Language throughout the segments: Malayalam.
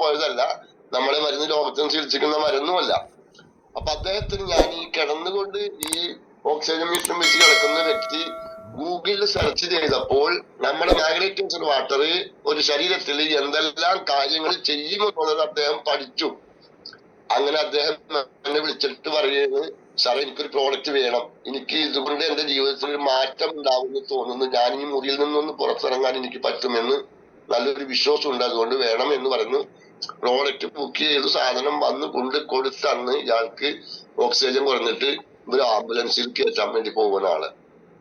പോയതല്ല, നമ്മളെ മരുന്ന് ലോകത്തിന് ചികിത്സിക്കുന്ന മരുന്നുമല്ല. അപ്പൊ അദ്ദേഹത്തിന് ഞാൻ ഈ കിടന്നുകൊണ്ട് ഈ ഓക്സിജൻ മിഷൻ വെച്ച് കിടക്കുന്ന വ്യക്തി ഗൂഗിളിൽ സെർച്ച് ചെയ്തപ്പോൾ നമ്മുടെ മാഗ്നറ്റൈസ്ഡ് വാട്ടർ ഒരു ശരീരത്തിൽ എന്തെല്ലാം കാര്യങ്ങൾ ചെയ്യുമെന്നുള്ളത് അദ്ദേഹം പഠിച്ചു. അങ്ങനെ അദ്ദേഹം എന്നെ വിളിച്ചിട്ട് പറയുന്നത്, സാറേ എനിക്കൊരു പ്രോഡക്റ്റ് വേണം, എനിക്ക് ഇതുകൊണ്ട് എന്റെ ജീവിതത്തിൽ ഒരു മാറ്റം ഉണ്ടാവുമെന്ന് തോന്നുന്നു, ഞാൻ ഈ മുറിയിൽ നിന്നൊന്ന് പുറത്തിറങ്ങാൻ എനിക്ക് പറ്റുമെന്ന് നല്ലൊരു വിശ്വാസം ഉണ്ട്, അതുകൊണ്ട് വേണം എന്ന് പറഞ്ഞു. പ്രോഡക്റ്റ് ബുക്ക് ചെയ്ത് സാധനം വന്ന് കൊണ്ട് കൊടുത്തന്ന് ഇയാൾക്ക് ഓക്സിജൻ കുറഞ്ഞിട്ട് ഒരു ആംബുലൻസിൽ കയറ്റാൻ വേണ്ടി പോകുന്ന ആള്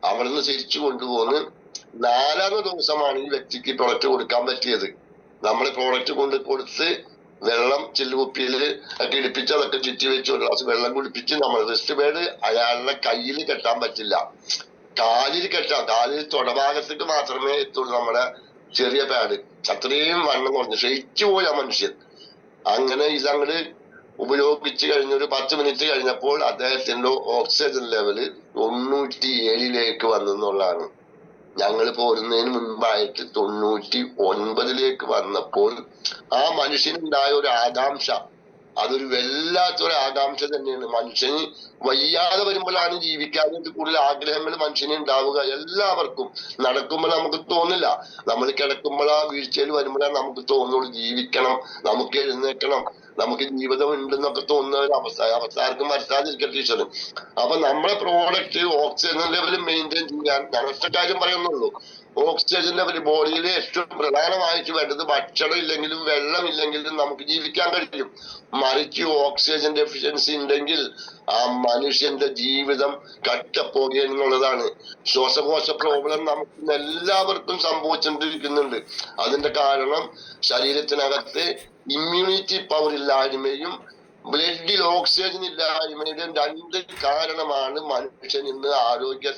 അവിടെ നിന്ന് തിരിച്ചു കൊണ്ടുപോകുന്നു. 4ാമത്തെ ദിവസമാണ് ഈ വ്യക്തിക്ക് പ്രോഡക്റ്റ് കൊടുക്കാൻ പറ്റിയത്. നമ്മള് പ്രോഡക്റ്റ് കൊണ്ട് കൊടുത്ത് വെള്ളം ചില്ലുകുപ്പിയിൽ ഒക്കെ ഇടിപ്പിച്ച് അതൊക്കെ ചുറ്റി വെച്ച് ഒരു ഗ്ലാസ് വെള്ളം കുടിപ്പിച്ച് നമ്മൾ റിസ്റ്റ് ബേഡ് അയാളുടെ കയ്യിൽ കെട്ടാൻ പറ്റില്ല, കാലിൽ കെട്ടാം, കാലിൽ തൊടഭാഗത്തേക്ക് മാത്രമേ എത്തുള്ളൂ നമ്മുടെ ചെറിയ പാഡ്. അത്രയും വണ്ണം കുറഞ്ഞു ക്ഷയിച്ചു പോയി ആ മനുഷ്യൻ. അങ്ങനെ ഇതങ്ങട് ഉപയോഗിച്ച് കഴിഞ്ഞ ഒരു 10 മിനിറ്റ് കഴിഞ്ഞപ്പോൾ അദ്ദേഹത്തിന്റെ ഓക്സിജൻ ലെവല് 97ലേക്ക് വന്നെന്നുള്ളതാണ്. ഞങ്ങൾ പോരുന്നതിന് മുൻപായിട്ട് 99ലേക്ക് വന്നപ്പോൾ ആ മനുഷ്യനുണ്ടായ ഒരു ആകാംക്ഷ, അതൊരു വല്ലാത്തൊരു ആകാംക്ഷ തന്നെയാണ്. മനുഷ്യന് വയ്യാതെ വരുമ്പോഴാണ് ജീവിക്കാനായിട്ട് കൂടുതൽ ആഗ്രഹങ്ങൾ മനുഷ്യന് ഉണ്ടാവുക. എല്ലാവർക്കും നടക്കുമ്പോൾ നമുക്ക് തോന്നില്ല, നമ്മൾ കിടക്കുമ്പോഴാ വീഴ്ചയിൽ വരുമ്പോഴാണ് നമുക്ക് തോന്നുള്ളൂ ജീവിക്കണം, നമുക്ക് എഴുന്നേക്കണം, നമുക്ക് ജീവിതം ഉണ്ടെന്നൊക്കെ തോന്നുന്ന ഒരു അവസ്ഥ ആർക്കും വരുത്താതിരിക്കട്ടെ ടീച്ചർ. അപ്പൊ നമ്മുടെ പ്രോഡക്റ്റ് ഓക്സിജൻ ലെവൽ മെയിൻറ്റെയിൻ ചെയ്യാൻ ഞാൻ ഒറ്റ കാര്യം പറയുന്നുള്ളൂ, ഓക്സിജൻ ലെവൽ ബോഡിയിൽ ഏറ്റവും പ്രധാനമായിട്ട് വേണ്ടത് ഭക്ഷണം ഇല്ലെങ്കിലും വെള്ളം ഇല്ലെങ്കിലും നമുക്ക് ജീവിക്കാൻ കഴിയും. മറിച്ച് ഓക്സിജൻ ഡെഫിഷ്യൻസി ഉണ്ടെങ്കിൽ ആ മനുഷ്യന്റെ ജീവിതം കട്ടപ്പോകുകയെന്നുള്ളതാണ്. ശ്വാസകോശ പ്രോബ്ലം നമുക്ക് എല്ലാവർക്കും സംഭവിച്ചുകൊണ്ടിരിക്കുന്നുണ്ട്. അതിന്റെ കാരണം ശരീരത്തിനകത്ത് ഇമ്മ്യൂണിറ്റി പവർ ഇല്ലായ്മയും ബ്ലഡിൽ ഓക്സിജൻ ഇല്ലായ്മയുടെ 2 കാരണമാണ് മനുഷ്യൻ ഇന്ന് ആരോഗ്യ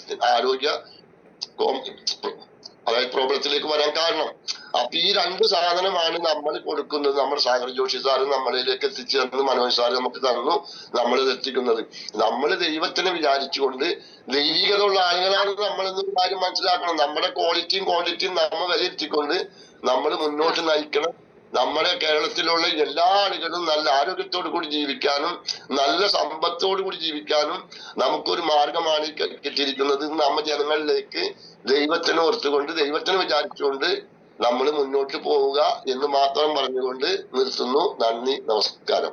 അതായത് പ്രോബ്ലത്തിലേക്ക് വരാൻ കാരണം. അപ്പൊ ഈ 2 സാധനമാണ് നമ്മൾ കൊടുക്കുന്നത്. നമ്മുടെ സാഗർ ജോഷി സാറ് നമ്മളിലേക്ക് എത്തിച്ചു തന്നു, മനോജ് സാറ് നമുക്ക് തന്നു, നമ്മളിത് എത്തിക്കുന്നത്. നമ്മൾ ദൈവത്തിനെ വിചാരിച്ചുകൊണ്ട് ദൈവികത ഉള്ള ആളുകളാണ് നമ്മളെന്നൊരു കാര്യം മനസ്സിലാക്കണം. നമ്മുടെ ക്വാളിറ്റിയും ക്വാണ്ടിറ്റിയും നമ്മൾ വിലയിരുത്തിക്കൊണ്ട് നമ്മൾ മുന്നോട്ട് നയിക്കണം. നമ്മുടെ കേരളത്തിലുള്ള എല്ലാ ആളുകളും നല്ല ആരോഗ്യത്തോടു കൂടി ജീവിക്കാനും നല്ല സമ്പത്തോടു കൂടി ജീവിക്കാനും നമുക്കൊരു മാർഗമാണ് കിട്ടിയിരിക്കുന്നത്. നമ്മ ജനങ്ങളിലേക്ക് ദൈവത്തിനെ ഓർത്തുകൊണ്ട് ദൈവത്തിനെ വിചാരിച്ചുകൊണ്ട് നമ്മൾ മുന്നോട്ട് പോവുക എന്ന് മാത്രം പറഞ്ഞുകൊണ്ട് നിർത്തുന്നു. നന്ദി, നമസ്കാരം.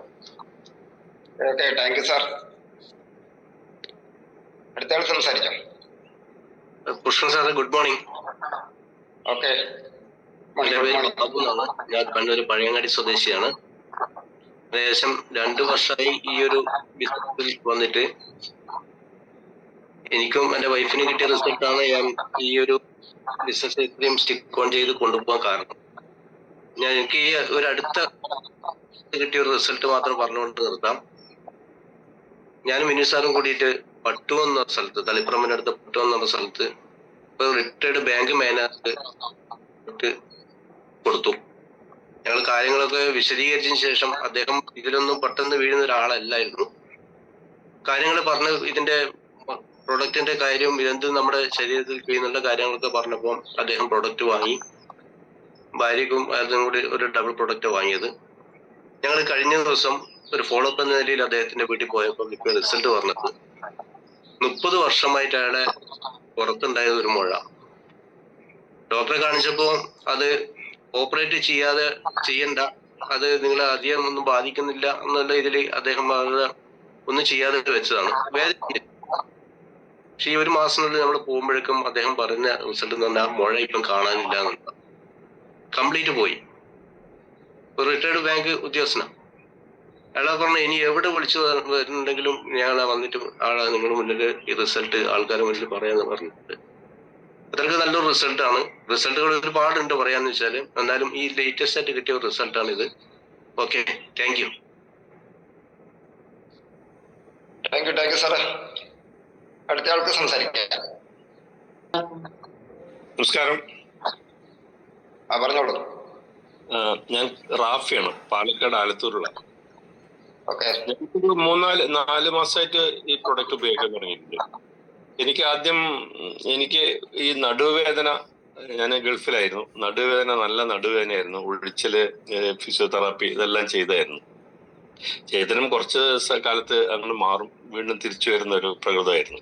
Okay, thank you sir. അടുത്ത ആൾ സംസാരിക്കാം. Krishnan sir good morning. Okay, ഞാൻ കണ്ണൂർ പഴയങ്ങാടി സ്വദേശിയാണ്. ഏകദേശം 2 വർഷമായി ഈ ഒരു ബിസിനസ്സിൽ വന്നിട്ട്. എനിക്കും എന്റെ വൈഫിനും കിട്ടിയ റിസൾട്ടാണ് ഞാൻ ഈ ഒരു ബിസിനസ് ഇത്രയും സ്റ്റിക്ക് ഓൺ ചെയ്ത് കൊണ്ടുപോകാൻ കാരണം. എനിക്ക് ഈ ഒരു അടുത്ത കിട്ടിയ ഒരു റിസൾട്ട് മാത്രം പറഞ്ഞുകൊണ്ട് നിർത്താം. ഞാനും മിനി സാറും കൂടിയിട്ട് പട്ടു എന്ന സ്ഥലത്ത്, തളിപ്പറമ്പിനടുത്ത് പട്ടു എന്ന സ്ഥലത്ത് ഇപ്പൊ റിട്ടയർഡ് ബാങ്ക് മാനേജർ കൊടുത്തു. ഞങ്ങൾ കാര്യങ്ങളൊക്കെ വിശദീകരിച്ചതിന് ശേഷം അദ്ദേഹം ഇതിലൊന്നും പെട്ടെന്ന് വീഴുന്ന ഒരാളല്ലായിരുന്നു. കാര്യങ്ങൾ പറഞ്ഞ് ഇതിന്റെ പ്രൊഡക്റ്റിന്റെ കാര്യം ഇതെന്ത് നമ്മുടെ ശരീരത്തിൽ ചെയ്യുന്നുള്ള കാര്യങ്ങളൊക്കെ പറഞ്ഞപ്പോൾ അദ്ദേഹം പ്രൊഡക്റ്റ് വാങ്ങി. ഭാര്യയ്ക്കും അതും കൂടി ഒരു ഡബിൾ പ്രൊഡക്റ്റ് വാങ്ങിയത്. ഞങ്ങൾ കഴിഞ്ഞ ദിവസം ഒരു ഫോളോ അപ്പ് എന്ന നിലയിൽ അദ്ദേഹത്തിന്റെ വീട്ടിൽ പോയപ്പോൾ ഇപ്പോൾ റിസൾട്ട് പറഞ്ഞത് 30 വർഷമായിട്ട് അയാളെ പുറത്തുണ്ടായത് ഒരു മുഴ. ഡോക്ടറെ കാണിച്ചപ്പോൾ അത് ഓപ്പറേറ്റ് ചെയ്യണ്ട, അത് നിങ്ങളെ അധികം ഒന്നും ബാധിക്കുന്നില്ല എന്നുള്ള ഇതിൽ അദ്ദേഹം ഒന്നും ചെയ്യാതെ വെച്ചതാണ്. വേദന. പക്ഷെ ഈ 1 മാസത്തിനുള്ളിൽ നമ്മൾ പോകുമ്പോഴേക്കും അദ്ദേഹം പറഞ്ഞ റിസൾട്ട് എന്ന് പറഞ്ഞാൽ മുഴ ഇപ്പം കാണാനില്ല എന്നുള്ളത്. കംപ്ലീറ്റ് പോയി. ഒരു റിട്ടയർഡ് ബാങ്ക് ഉദ്യോഗസ്ഥനാണ്. അയാളെ പറഞ്ഞു ഇനി എവിടെ വിളിച്ചു വരുന്നുണ്ടെങ്കിലും ഞങ്ങളെ വന്നിട്ട് ആളെ നിങ്ങളുടെ മുന്നിൽ ഈ റിസൾട്ട് ആൾക്കാരുടെ മുന്നിൽ പറയാന്ന് പറഞ്ഞിട്ട്. അതൊക്കെ നല്ലൊരു റിസൾട്ടാണ്. റിസൾട്ടുകൾ ഒരുപാടുണ്ട് പറയാന്ന് വെച്ചാല്, എന്നാലും ഈ ലേറ്റസ്റ്റ് ആയിട്ട് കിട്ടിയ ഒരു റിസൾട്ടാണ് ഇത്. Okay, thank U. Thank you സാറേ. അടുത്ത ആൾക്ക് സംസാരിക്കാം. നമസ്കാരം. പറഞ്ഞോളൂ. ഞാൻ റാഫിയാണ്, പാലക്കാട് ആലത്തൂരുള്ള. ഓക്കെ. ഞാനൊരു 3-4 മാസമായിട്ട് ഈ പ്രൊഡക്റ്റ് ഉപയോഗിക്കാൻ തുടങ്ങിയിട്ടുണ്ട്. എനിക്ക് ഈ നടുവേദന ഞാൻ ഗൾഫിലായിരുന്നു. നടുവേദന, നല്ല നടുവേദനയായിരുന്നു. ഉഴിച്ചില്, ഫിസിയോതെറാപ്പി ഇതെല്ലാം ചെയ്തായിരുന്നു. ചെയ്തതിനും കുറച്ച് കാലത്ത് അങ്ങനെ മാറും, വീണ്ടും തിരിച്ചു വരുന്ന ഒരു പ്രകൃതമായിരുന്നു.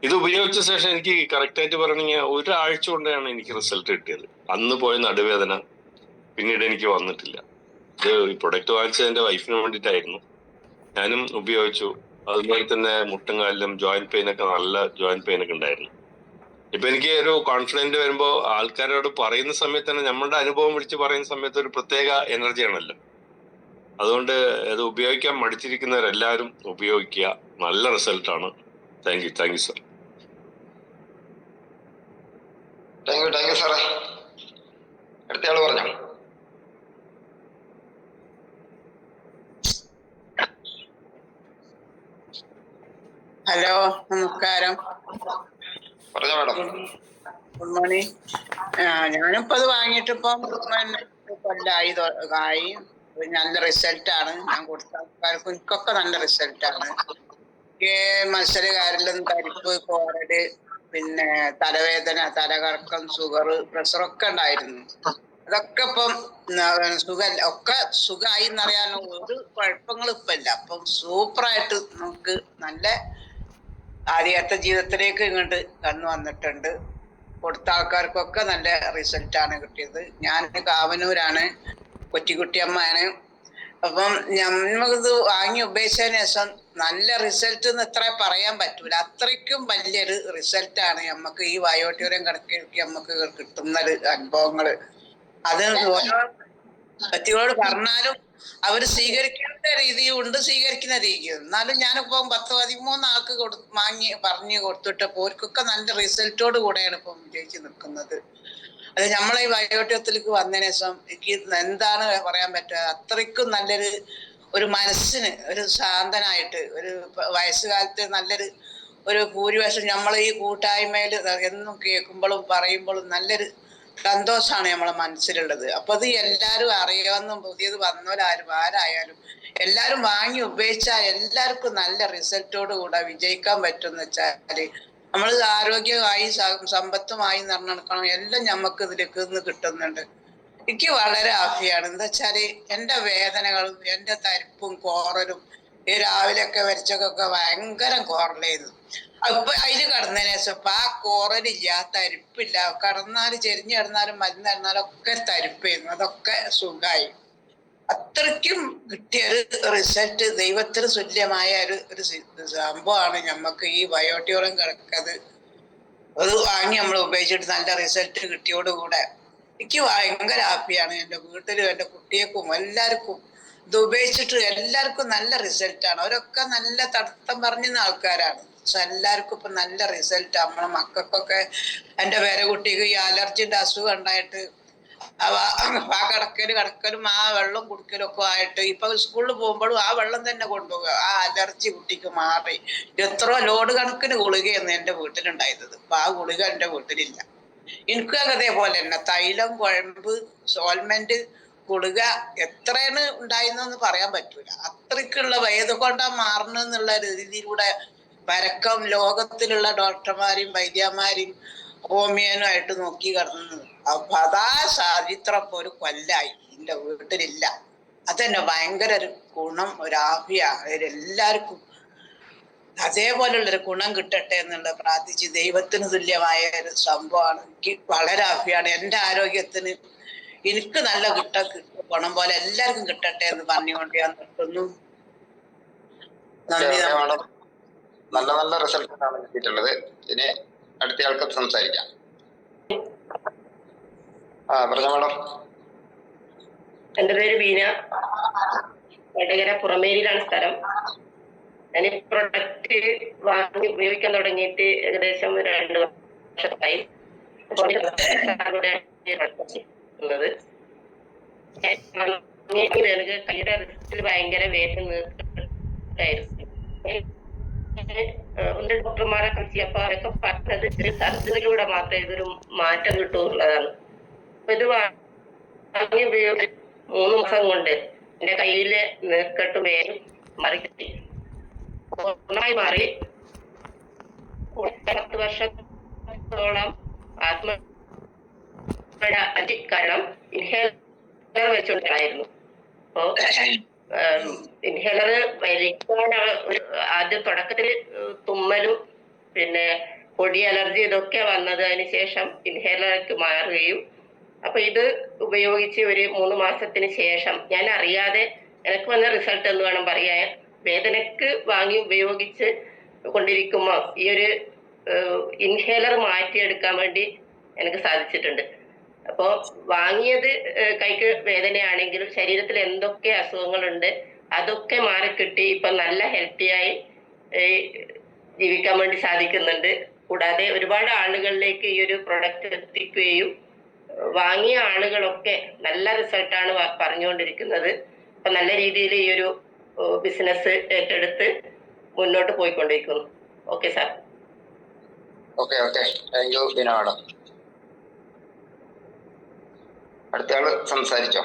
ഇത് ഉപയോഗിച്ച ശേഷം എനിക്ക് കറക്റ്റായിട്ട് പറയണെങ്കിൽ ഒരാഴ്ച കൊണ്ടാണ് എനിക്ക് റിസൾട്ട് കിട്ടിയത്. അന്ന് പോയ നടുവേദന പിന്നീട് എനിക്ക് വന്നിട്ടില്ല. ഇത് ഈ പ്രൊഡക്റ്റ് വാങ്ങിച്ചത് എന്റെ വൈഫിന് വേണ്ടിയിട്ടായിരുന്നു. ഞാനും ഉപയോഗിച്ചു. അതുപോലെ തന്നെ മുട്ടുംകാലിലും ജോയിന്റ് പെയിൻ ഒക്കെ, നല്ല ജോയിന്റ് പെയിൻ ഒക്കെ ഉണ്ടായിരുന്നു. ഇപ്പൊ എനിക്ക് ഒരു കോൺഫിഡന്റ് വരുമ്പോ ആൾക്കാരോട് പറയുന്ന സമയത്ത് തന്നെ, നമ്മളുടെ അനുഭവം വിളിച്ച് പറയുന്ന സമയത്ത് ഒരു പ്രത്യേക എനർജി ആണല്ലോ. അതുകൊണ്ട് അത് ഉപയോഗിക്കാൻ മടിച്ചിരിക്കുന്നവരെല്ലാവരും ഉപയോഗിക്കുക. നല്ല റിസൾട്ടാണ്. Thank you sir. Thank you സാറേ. അടുത്തയാള് പറഞ്ഞോ. ഹലോ, നമസ്കാരം. പറഞ്ഞോ മാഡം. Good morning. ഞാനിപ്പോ അത് വാങ്ങിയിട്ട് ഇപ്പം കൊല്ലായി ആയി. നല്ല റിസൾട്ടാണ്. ഞാൻ കൊടുത്ത ആൾക്കാർക്കും എനിക്കൊക്കെ നല്ല റിസൾട്ടാണ്. എനിക്ക് മത്സരകാരിലും തരിപ്പ്, കോരല്, പിന്നെ തലവേദന, തലകറക്കം, ഷുഗർ, പ്രഷറൊക്കെ ഉണ്ടായിരുന്നു. അതൊക്കെ ഇപ്പം ഒക്കെ സുഖമായി എന്നറിയാനോ ഒരു കുഴപ്പങ്ങളും ഇപ്പൊ ഇല്ല. അപ്പം സൂപ്പറായിട്ട് നമുക്ക് നല്ല ആദ്യത്തെ ജീവിതത്തിലേക്ക് ഇങ്ങോട്ട് കടന്നു വന്നിട്ടുണ്ട്. കൊടുത്ത ആൾക്കാർക്കൊക്കെ നല്ല റിസൾട്ടാണ് കിട്ടിയത്. ഞാൻ കാവനൂരാണ്, കൊച്ചിക്കുട്ടിയമ്മയാണ്. അപ്പം നമ്മളിത് വാങ്ങി ഉപയോഗിച്ചതിന് ശേഷം നല്ല റിസൾട്ട് എന്ന് എത്ര പറയാൻ പറ്റൂല. അത്രയ്ക്കും വലിയൊരു റിസൾട്ടാണ് നമുക്ക് ഈ വയോട്യൂരം കിടക്കി നമുക്ക് കിട്ടുന്ന അനുഭവങ്ങള്. അത് ഓരോ വ്യക്തികളോട് പറഞ്ഞാലും അവർ സ്വീകരിക്കേണ്ട രീതിയും ഉണ്ട്, സ്വീകരിക്കുന്ന രീതിയും. എന്നാലും ഞാനിപ്പോ 10-13 ആൾക്ക് പറഞ്ഞു കൊടുത്തിട്ട് ഓർക്കൊക്കെ നല്ല റിസൾട്ടോട് കൂടെയാണ് ഇപ്പം വിജയിച്ച് നിൽക്കുന്നത്. അത് നമ്മളെ ഈ വയോട്യത്തിലേക്ക് വന്നതിന് ശേഷം എനിക്ക് എന്താണ് പറയാൻ പറ്റുക, അത്രയ്ക്കും ഒരു മനസ്സിന് ഒരു ശാന്തനായിട്ട്, ഒരു വയസ്സുകാലത്ത് ഒരു ഭൂരിപക്ഷം നമ്മളെ ഈ കൂട്ടായ്മയിൽ എന്നും കേൾക്കുമ്പോഴും പറയുമ്പോഴും നല്ലൊരു സന്തോഷമാണ് നമ്മളെ മനസ്സിലുള്ളത്. അപ്പൊ അത് എല്ലാവരും അറിയാവുന്ന, പുതിയത് ആരായാലും എല്ലാവരും വാങ്ങി ഉപയോഗിച്ചാൽ എല്ലാവർക്കും നല്ല റിസൾട്ടോട് കൂടെ വിജയിക്കാൻ പറ്റുമെന്ന് വെച്ചാല് നമ്മൾ ആരോഗ്യമായി സമ്പത്തുമായി നടക്കണം, എല്ലാം നമുക്ക് ഇതിലേക്ക് നിന്ന് കിട്ടുന്നുണ്ട്. എനിക്ക് വളരെ ഹാപ്പിയാണ്. എന്താ വെച്ചാല് എന്റെ വേദനകളും എന്റെ തരിപ്പും കോറലും ഈ രാവിലെയൊക്കെ വരച്ചൊക്കെ ഭയങ്കര കോറലായിരുന്നു. അപ്പൊ അതില് കടന്നതിന് ശേഷം ഇപ്പൊ ആ കോറലില്ല, തരിപ്പില്ല. ചെരിഞ്ഞു കിടന്നാലും മരുന്ന് കിടന്നാലും ഒക്കെ തരിപ്പായിരുന്നു. അതൊക്കെ സുഖമായി. അത്രയ്ക്കും കിട്ടിയ ഒരു റിസൾട്ട്, ദൈവത്തിന് തുല്യമായ ഒരു സംഭവമാണ് നമുക്ക് ഈ ബയോട്യൂറം കിടക്കത്. അത് വാങ്ങി നമ്മൾ ഉപയോഗിച്ചിട്ട് നല്ല റിസൾട്ട് കിട്ടിയോടുകൂടെ എനിക്ക് ഭയങ്കര ഹാപ്പിയാണ്. എൻ്റെ വീട്ടിലും എൻ്റെ കുട്ടികൾക്കും എല്ലാവർക്കും ഇത് ഉപയോഗിച്ചിട്ട് എല്ലാവർക്കും നല്ല റിസൾട്ടാണ്. അവരൊക്കെ നല്ല തടസ്സം പറഞ്ഞുന്ന ആൾക്കാരാണ്. പക്ഷെ എല്ലാവർക്കും ഇപ്പൊ നല്ല റിസൾട്ട്. നമ്മളെ മക്കൾക്കൊക്കെ, എൻ്റെ പേരക്കുട്ടിക്ക് ഈ അലർജിന്റെ അസുഖം ഉണ്ടായിട്ട് ആ കിടക്കലും ആ വെള്ളം കുടിക്കലും ഒക്കെ ആയിട്ട് ഇപ്പൊ സ്കൂളിൽ പോകുമ്പോഴും ആ വെള്ളം തന്നെ കൊണ്ടുപോകുക. ആ അലർജി കുട്ടിക്ക് മാറി. എത്ര ലോഡ് കണക്കിന് ഗുളികയെന്ന് എൻ്റെ വീട്ടിലുണ്ടായിരുന്നത്. അപ്പൊ ആ ഗുളിക എൻ്റെ വീട്ടിലില്ല. എനിക്ക് അതേപോലെ തന്നെ തൈലം, കുഴമ്പ്, സോൾമെന്റ്, ഗുളിക എത്രയാണ് ഉണ്ടായിരുന്നെന്ന് പറയാൻ പറ്റൂല. അത്രയ്ക്കുള്ള ഏത് കൊണ്ടാ മാറണെന്നുള്ള രീതിയിലൂടെ പരക്കം ലോകത്തിലുള്ള ഡോക്ടർമാരെയും വൈദ്യന്മാരെയും ഹോമിയനുമായിട്ട് നോക്കി കിടന്നു. അപ്പൊ അതാ ചരിത്രം ഇപ്പൊ ഒരു കൊല്ലായി എന്റെ വീട്ടിലില്ല. അതെന്നെ ഭയങ്കര ഒരു ഗുണം, ഒരു ആഭിയാണ്. എല്ലാവർക്കും അതേപോലുള്ളൊരു ഗുണം കിട്ടട്ടെ എന്നുള്ള പ്രാർത്ഥിച്ച്, ദൈവത്തിന് തുല്യമായ ഒരു സംഭവമാണ്. എനിക്ക് വളരെ ഹാപ്പിയാണ്. എൻ്റെ ആരോഗ്യത്തിന് എനിക്ക് നല്ല ഗുണം പോലെ എല്ലാവർക്കും കിട്ടട്ടെ എന്ന് പറഞ്ഞുകൊണ്ട് ഞാൻ നിർത്തുന്നു. നന്ദി. നല്ല നല്ല റിസൾട്ടാണ് കിട്ടിയിട്ടുള്ളത്. ഇനി അടുത്ത ആൾക്ക് സംസാരിക്കാം. പറഞ്ഞ മാഡം. എന്റെ പേര് ബീന, വടകര പുറമേരിയിലാണ് സ്ഥലം. ഞാൻ ഈ പ്രൊഡക്റ്റ് വാങ്ങി ഉപയോഗിക്കാൻ തുടങ്ങിയിട്ട് ഏകദേശം 2 വർഷമായി. കൈയുടെ റിസ്റ്റിൽ ഭയങ്കര വേദന ആയിരുന്നു. ഒന്ന് ഡോക്ടർമാരെ കാണിച്ചപ്പോ അവരൊക്കെ പറഞ്ഞത് സർജറിയിലൂടെ മാത്രമേ ഇതൊരു മാറ്റം കിട്ടുമെന്നുള്ളതാണ്. അപ്പൊ ഇത് വാങ്ങി ഉപയോഗിച്ച് 3 മാസം കൊണ്ട് എന്റെ കയ്യിലെ നീർക്കെട്ടും വേരും മാറി കിട്ടി, പൂർണ്ണമായി മാറി. 10 വർഷത്തോളം കാരണം ഇൻഹേലർ വെച്ചുകൊണ്ടായിരുന്നു. അപ്പോ ഇൻഹേലർ വലിക്കാനാണ് ആദ്യം തുടക്കത്തിൽ തുമ്മലും പിന്നെ പൊടി അലർജി ഇതൊക്കെ വന്നതിന് ശേഷം ഇൻഹേലർക്ക് മാറുകയും അപ്പൊ ഇത് ഉപയോഗിച്ച് ഒരു 3 മാസത്തിന് ശേഷം ഞാൻ അറിയാതെ എനിക്ക് വന്ന റിസൾട്ട് എന്ന് വേണം പറയാൻ. വേദനക്ക് വാങ്ങി ഉപയോഗിച്ച് കൊണ്ടിരിക്കുമ്പോൾ ഈ ഒരു ഇൻഹേലർ മാറ്റിയെടുക്കാൻ വേണ്ടി എനിക്ക് സാധിച്ചിട്ടുണ്ട്. അപ്പോ വാങ്ങിയത് കൈക്ക് വേദനയാണെങ്കിലും ശരീരത്തിൽ എന്തൊക്കെ അസുഖങ്ങളുണ്ട് അതൊക്കെ മാറിക്കിട്ടി ഇപ്പൊ നല്ല ഹെൽത്തിയായി ജീവിക്കാൻ വേണ്ടി സാധിക്കുന്നുണ്ട്. കൂടാതെ ഒരുപാട് ആളുകളിലേക്ക് ഈ ഒരു പ്രൊഡക്റ്റ് എത്തിക്കുകയും വാങ്ങിയ ആളുകളൊക്കെ നല്ല റിസൾട്ടാണ് പറഞ്ഞുകൊണ്ടിരിക്കുന്നത്. അപ്പൊ നല്ല രീതിയിൽ ഈ ഒരു ബിസിനസ് ഏറ്റെടുത്ത് മുന്നോട്ട് പോയിക്കൊണ്ടിരിക്കുന്നു. Okay sir. Okay thank U Beena madam. അടുത്ത ആള് സംസാരിച്ചോ.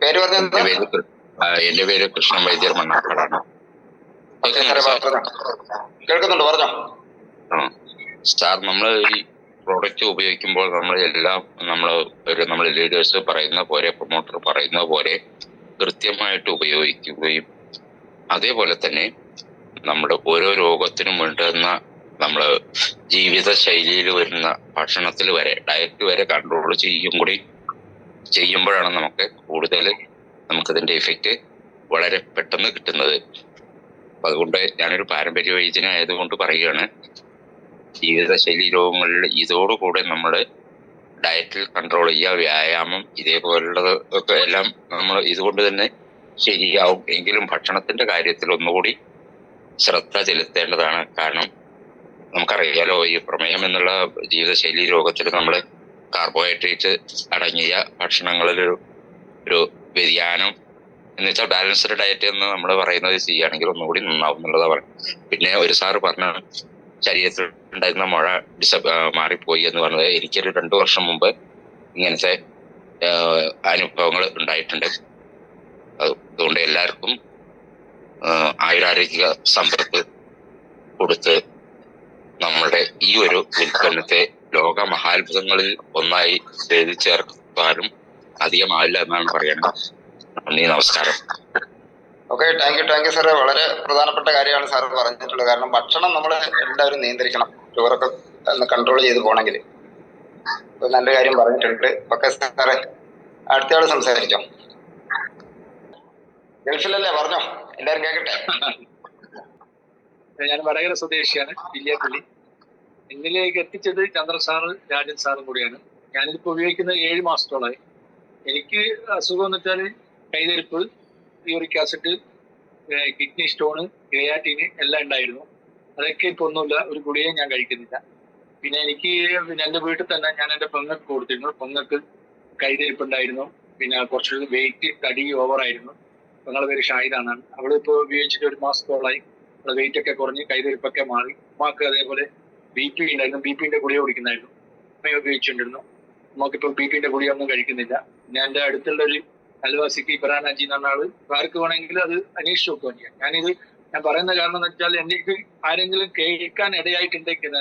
പേര് പറഞ്ഞത്? എന്റെ പേര് കൃഷ്ണൻ വൈദ്യർ, മണ്ണാർക്കാടാണ്. കേൾക്കുന്നുണ്ട്, പറഞ്ഞോ. സാർ, നമ്മൾ ഈ പ്രോഡക്റ്റ് ഉപയോഗിക്കുമ്പോൾ നമ്മൾ ലീഡേഴ്സ് പറയുന്ന പോലെ, പ്രൊമോട്ടർ പറയുന്ന പോലെ കൃത്യമായിട്ട് ഉപയോഗിക്കുകയും അതേപോലെ തന്നെ നമ്മുടെ ഓരോ രോഗത്തിനും വേണ്ടുന്ന നമ്മള് ജീവിത ശൈലിയിൽ വരുന്ന ഭക്ഷണത്തിൽ വരെ, ഡയറ്റ് വരെ കൺട്രോൾ ചെയ്യുമ്പോഴാണ് നമുക്കതിന്റെ എഫക്റ്റ് വളരെ പെട്ടെന്ന് കിട്ടുന്നത്. അപ്പൊ അതുകൊണ്ട് ഞാനൊരു പാരമ്പര്യ വൈദ്യനായതുകൊണ്ട് പറയുകയാണ്, ജീവിതശൈലി രോഗങ്ങളിൽ ഇതോടുകൂടെ നമ്മൾ ഡയറ്റിൽ കൺട്രോൾ ചെയ്യുക, വ്യായാമം ഇതേപോലുള്ളതൊക്കെ എല്ലാം നമ്മൾ ഇതുകൊണ്ട് തന്നെ ശരിയാവും. എങ്കിലും ഭക്ഷണത്തിന്റെ കാര്യത്തിൽ ഒന്നുകൂടി ശ്രദ്ധ ചെലുത്തേണ്ടതാണ്. കാരണം നമുക്കറിയാലോ, ഈ പ്രമേഹം എന്നുള്ള ജീവിതശൈലി രോഗത്തിൽ നമ്മൾ കാർബോഹൈഡ്രേറ്റ് അടങ്ങിയ ഭക്ഷണങ്ങളിലൊരു വ്യതിയാനം എന്ന് വെച്ചാൽ ബാലൻസ്ഡ് ഡയറ്റ് എന്ന് നമ്മൾ പറയുന്നത് ചെയ്യുകയാണെങ്കിൽ ഒന്നുകൂടി നന്നാവും എന്നുള്ളതാണ് പറയുന്നത്. പിന്നെ ഒരു സാറ് പറഞ്ഞ ശരീരത്തിൽ ഉണ്ടായിരുന്ന മുഴ മാറിപ്പോയി എന്ന് പറഞ്ഞത്, എനിക്കൊരു 2 വർഷം മുമ്പ് ഇങ്ങനത്തെ അനുഭവങ്ങൾ ഉണ്ടായിട്ടുണ്ട്. അതുകൊണ്ട് എല്ലാവർക്കും ആയുരാരോഗ്യ സമ്പത്ത് കൊടുത്ത് നമ്മളുടെ ഈ ഒരു ഉൽപ്പന്നത്തെ ലോക മഹാത്ഭുതങ്ങളിൽ ഒന്നായി എഴുതി ചേർക്കാനും അധികമാവില്ല എന്നാണ് പറയുന്നത്. നന്ദി, നമസ്കാരം. Okay, thank U sir. വളരെ പ്രധാനപ്പെട്ട കാര്യമാണ് സാറ് പറഞ്ഞിട്ടുള്ളത്. കാരണം ഭക്ഷണം നമ്മൾ എല്ലാവരും നിയന്ത്രിക്കണം, ഷുഗറൊക്കെ കൺട്രോൾ ചെയ്ത് പോകണമെങ്കിൽ. നല്ല കാര്യം പറഞ്ഞിട്ടുണ്ട്. ഓക്കെ സാറേ, അടുത്തയാള് സംസാരിച്ചോ. ഗൾഫിലല്ലേ, പറഞ്ഞോ, എല്ലാവരും കേൾക്കട്ടെ. ഞാൻ വടകര സ്വദേശിയാണ്, വില്യാപ്പള്ളി. എന്നിലേക്ക് എത്തിച്ചത് ചന്ദ്ര സാറ്, രാജൻ സാറും കൂടിയാണ്. ഞാനിതിപ്പോ ഉപയോഗിക്കുന്നത് 7 മാസത്തോളമായി. എനിക്ക് അസുഖം എന്ന് വെച്ചാൽ കൈതരിപ്പ്, യൂറിക് ആസിഡ്, കിഡ്നി സ്റ്റോണ്, ക്രിയാറ്റിന് എല്ലാം ഉണ്ടായിരുന്നു. അതൊക്കെ ഇപ്പൊ ഒന്നുമില്ല, ഒരു ഗുളികയും ഞാൻ കഴിക്കുന്നില്ല. പിന്നെ എനിക്ക് എൻ്റെ വീട്ടിൽ തന്നെ ഞാൻ എൻ്റെ പെങ്ങൾക്ക് കൊടുത്തിരുന്നു. പെങ്ങൾക്ക് കൈതരിപ്പ് ഉണ്ടായിരുന്നു, പിന്നെ കുറച്ച് വെയിറ്റ് തടി ഓവറായിരുന്നു. പെങ്ങളുടെ പേര് ഷാഹിദാണ്. അവളിപ്പോൾ ഉപയോഗിച്ചിട്ട് 1 മാസത്തോളമായി. അവളെ വെയിറ്റ് ഒക്കെ കുറഞ്ഞ് കൈതരിപ്പൊക്കെ മാറി. ഉമ്മാക്ക് അതേപോലെ BP ഉണ്ടായിരുന്നു, BPന്റെ ഗുളിക കുടിക്കുന്നായിരുന്നു, അമ്മയെ ഉപയോഗിച്ചിട്ടുണ്ടായിരുന്നു. നമുക്കിപ്പോൾ BPന്റെ ഗുളിയൊന്നും കഴിക്കുന്നില്ല. ഞാൻ എൻ്റെ അടുത്തുള്ള ഒരു അൽവാസിക്ക് ഇബ്രാനാജി എന്ന് പറഞ്ഞ ആള്, ആർക്ക് വേണമെങ്കിൽ അത് അന്വേഷിച്ച് നോക്കുക ചെയ്യാം. ഞാൻ പറയുന്ന കാരണം എന്ന് വെച്ചാൽ, എനിക്ക് ആരെങ്കിലും കേൾക്കാൻ ഇടയായിട്ടുണ്ടെങ്കിൽ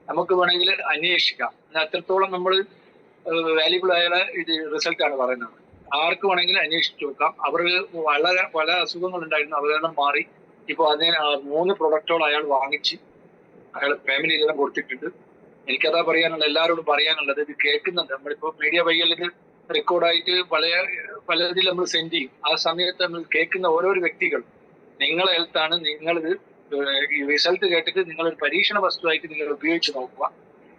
നമുക്ക് വേണമെങ്കിൽ അന്വേഷിക്കാം. അത്രത്തോളം നമ്മൾ വാല്യുബിൾ ആയ ഇത് റിസൾട്ടാണ് പറയുന്നത്. ആർക്ക് വേണമെങ്കിലും അന്വേഷിച്ച് നോക്കാം. അവർക്ക് പല അസുഖങ്ങൾ ഉണ്ടായിരുന്നു, അതെല്ലാം മാറി. ഇപ്പോൾ അതിന് 3 പ്രൊഡക്റ്റുകൾ അയാൾ വാങ്ങിച്ച് അയാൾ ഫാമിലിയിലെല്ലാം കൊടുത്തിട്ടുണ്ട്. എനിക്കതാ പറയാനുള്ളത്, എല്ലാവരോടും പറയാനുള്ളത്. ഇത് കേൾക്കുന്നുണ്ട്, നമ്മളിപ്പോൾ മീഡിയ വഴിയിൽ റെക്കോർഡായിട്ട് പലതിൽ നമ്മൾ സെൻഡ് ചെയ്യും. ആ സമയത്ത് നമ്മൾ കേൾക്കുന്ന ഓരോരോ വ്യക്തികൾ, നിങ്ങളെ ഹെൽത്താണ്, നിങ്ങളിത് ഈ റിസൾട്ട് കേട്ടിട്ട് നിങ്ങളൊരു പരീക്ഷണ വസ്തുവായിട്ട് നിങ്ങൾ ഉപയോഗിച്ച് നോക്കുക.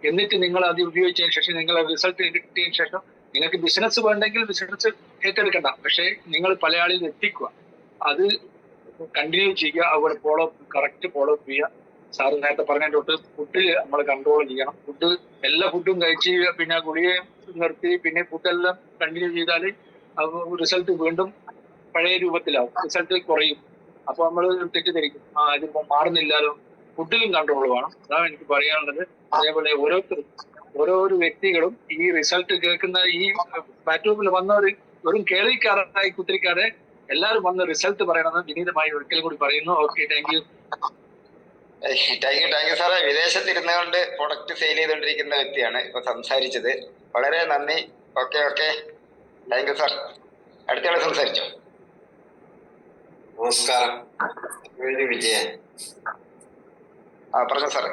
എന്നിട്ട് നിങ്ങൾ അത് ഉപയോഗിച്ചതിന് ശേഷം, നിങ്ങളെ റിസൾട്ട് കിട്ടിയതിന് ശേഷം നിങ്ങൾക്ക് ബിസിനസ് വേണ്ടെങ്കിൽ ബിസിനസ് ഏറ്റെടുക്കണ്ട, പക്ഷേ നിങ്ങൾ പല ആളിൽ എത്തിക്കുക, അത് കണ്ടിന്യൂ ചെയ്യുക. അവിടെ കറക്റ്റ് ഫോളോ അപ്പ് ചെയ്യുക. സാറ് നേരത്തെ പറഞ്ഞതിൻ്റെ തൊട്ട് ഫുഡ് നമ്മൾ കൺട്രോൾ ചെയ്യണം. എല്ലാ ഫുഡും കഴിച്ച് പിന്നെ ഗുളികയും നിർത്തി പിന്നെ ഫുഡെല്ലാം കണ്ടിന്യൂ ചെയ്താൽ റിസൾട്ട് വീണ്ടും പഴയ രൂപത്തിലാവും, റിസൾട്ട് കുറയും. അപ്പൊ നമ്മൾ തെറ്റിദ്ധരിക്കും, ഇതിപ്പോ മാറുന്നില്ലല്ലോ. ഫുഡിലും കൺട്രോൾ വേണം, അതാണ് എനിക്ക് പറയാനുള്ളത്. അതേപോലെ ഓരോരോ വ്യക്തികളും ഈ റിസൾട്ട് കേൾക്കുന്ന ഈ പ്ലാറ്റ്ഫോമിൽ വന്നവർ വെറും കേൾവിക്കാരായി കുത്തിരിക്കാതെ എല്ലാവരും വന്ന് റിസൾട്ട് പറയണമെന്ന് വിനീതമായി ഒരിക്കൽ കൂടി പറയുന്നു. Okay, thank U. Thank you സാറേ. വിദേശത്തിരുന്നു കൊണ്ട് പ്രൊഡക്റ്റ് സെയിൽ ചെയ്തുകൊണ്ടിരിക്കുന്ന വ്യക്തിയാണ് ഇപ്പൊ സംസാരിച്ചത്. വളരെ നന്ദി. Okay okay, thank you sir. അടുത്തയാളെ സംസാരിച്ചോ. നമസ്കാരം, പേര് വിജയൻ. പറഞ്ഞു സാറേ.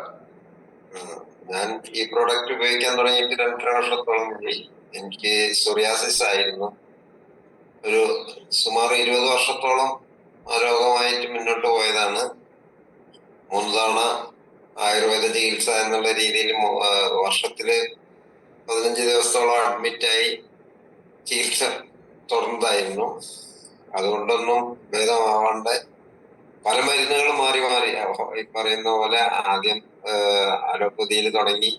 ഞാൻ ഈ പ്രോഡക്റ്റ് ഉപയോഗിക്കാൻ തുടങ്ങിയിട്ട് 2.5 വർഷത്തോളം കൂടി. എനിക്ക് സോറിയാസിസ് ആയിരുന്നു. ഒരു സുമാർ 20 വർഷത്തോളം ആ രോഗമായിട്ട് മുന്നോട്ട് പോയതാണ്. 3 തവണ ആയുർവേദ ചികിത്സ എന്നുള്ള രീതിയിൽ വർഷത്തില് 15 ദിവസത്തോളം അഡ്മിറ്റായി ചികിത്സ തുടർന്നതായിരുന്നു. അതുകൊണ്ടൊന്നും ഭേദമാവാണ്ട് പല മരുന്നുകളും മാറി മാറി ഈ പറയുന്ന പോലെ ആദ്യം അലോപ്പതിയിൽ തുടങ്ങി,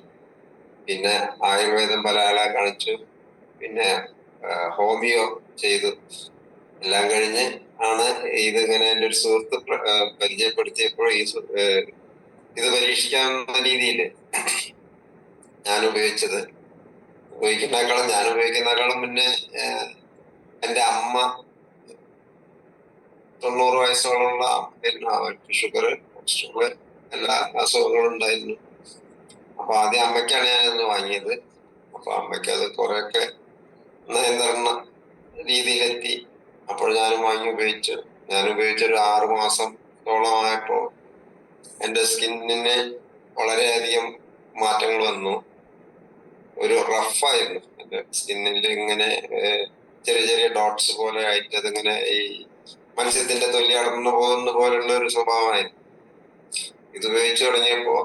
പിന്നെ ആയുർവേദം പല ആളെ കാണിച്ചു, പിന്നെ ഹോമിയോ ചെയ്തു. എല്ലാം കഴിഞ്ഞ് ആണ് ഇതിങ്ങനെ എൻ്റെ ഒരു സുഹൃത്ത് പരിചയപ്പെടുത്തിയപ്പോൾ ഇത് പരീക്ഷിക്കാവുന്ന രീതിയിൽ ഞാൻ ഉപയോഗിക്കുന്നേക്കാളും മുന്നേ എൻ്റെ അമ്മ 90 വയസ്സോളമുള്ള അവർക്ക് ഷുഗർ, കൊളസ്ട്രോള്, എല്ലാ അസുഖങ്ങളും ഉണ്ടായിരുന്നു. അപ്പൊ ആദ്യം അമ്മയ്ക്കാണ് ഞാനിന്ന് വാങ്ങിയത്. അപ്പൊ അമ്മയ്ക്ക് അത് കുറെയൊക്കെ നിയന്ത്രണ രീതിയിലെത്തി. അപ്പോൾ ഞാനും വാങ്ങി ഉപയോഗിച്ചു. ഞാൻ ഉപയോഗിച്ചൊരു 6 മാസത്തോളമായപ്പോ എൻ്റെ സ്കിന്നിന് വളരെയധികം മാറ്റങ്ങൾ വന്നു. ഒരു റഫായിരുന്നു എൻ്റെ സ്കിന്നിൽ, ഇങ്ങനെ ചെറിയ ചെറിയ ഡോട്ട്സ് പോലെ ആയിട്ട് അതിങ്ങനെ ഈ മത്സ്യത്തിന്റെ തൊലി അടർന്നു പോകുന്ന പോലുള്ള ഒരു സ്വഭാവമായിരുന്നു. ഇത് ഉപയോഗിച്ചു തുടങ്ങിയപ്പോ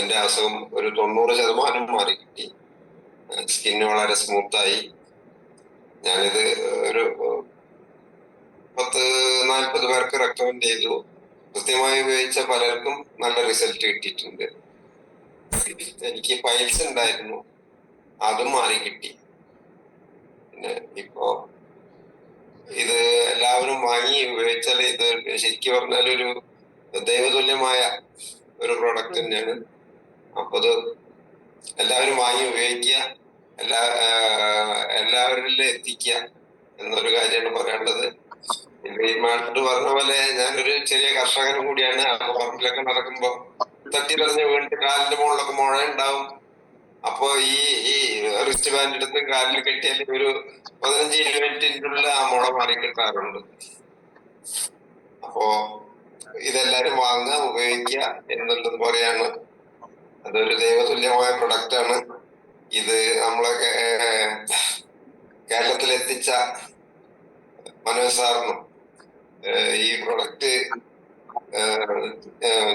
എന്റെ അസുഖം ഒരു 90% മാറി കിട്ടി. സ്കിന്ന് വളരെ സ്മൂത്തായി. ഞാനിത് ഒരു 10-40 പേർക്ക് റെക്കമെൻഡ് ചെയ്തു. കൃത്യമായി ഉപയോഗിച്ച പലർക്കും നല്ല റിസൾട്ട് കിട്ടിയിട്ടുണ്ട്. എനിക്ക് പൈൽസ് ഉണ്ടായിരുന്നു, അതും മാറി കിട്ടി. പിന്നെ ഇപ്പോ ഇത് എല്ലാവരും വാങ്ങി ഉപയോഗിച്ചാൽ ഇത് ശരിക്കും പറഞ്ഞാൽ ഒരു ദൈവതുല്യമായ ഒരു പ്രോഡക്റ്റ് തന്നെയാണ്. അപ്പൊ അത് എല്ലാവരും വാങ്ങി ഉപയോഗിക്കുക, എല്ലാവരിലും എത്തിക്കുക എന്നൊരു കാര്യമാണ് പറയാനുള്ളത്. പിന്നെ ഈ മാട്ട് പറഞ്ഞ പോലെ ഞാനൊരു ചെറിയ കർഷകനും കൂടിയാണ്. അപ്പൊ പറമ്പിലൊക്കെ നടക്കുമ്പോ തട്ടിപ്പറിഞ്ഞ് വീണിട്ട് കാലിന്റെ മുകളിലൊക്കെ മുഴ ഉണ്ടാവും. അപ്പൊ ഈ റിസ്റ്റ് ബാൻഡ് എടുത്ത് കാലിൽ കെട്ടിയാൽ ഒരു 15-20 മിനിറ്റിനുള്ളിൽ ആ മുള മാറി കിട്ടാറുണ്ട്. അപ്പോ ഇതെല്ലാരും വാങ്ങുക, ഉപയോഗിക്കുക എന്നുള്ളത് പോലെയാണ്. അതൊരു ദൈവതുല്യമായ പ്രൊഡക്റ്റ് ആണ്. ഇത് നമ്മളെ കേരളത്തിൽ എത്തിച്ച മനോജ് സാറിനും ഈ പ്രൊഡക്റ്റ്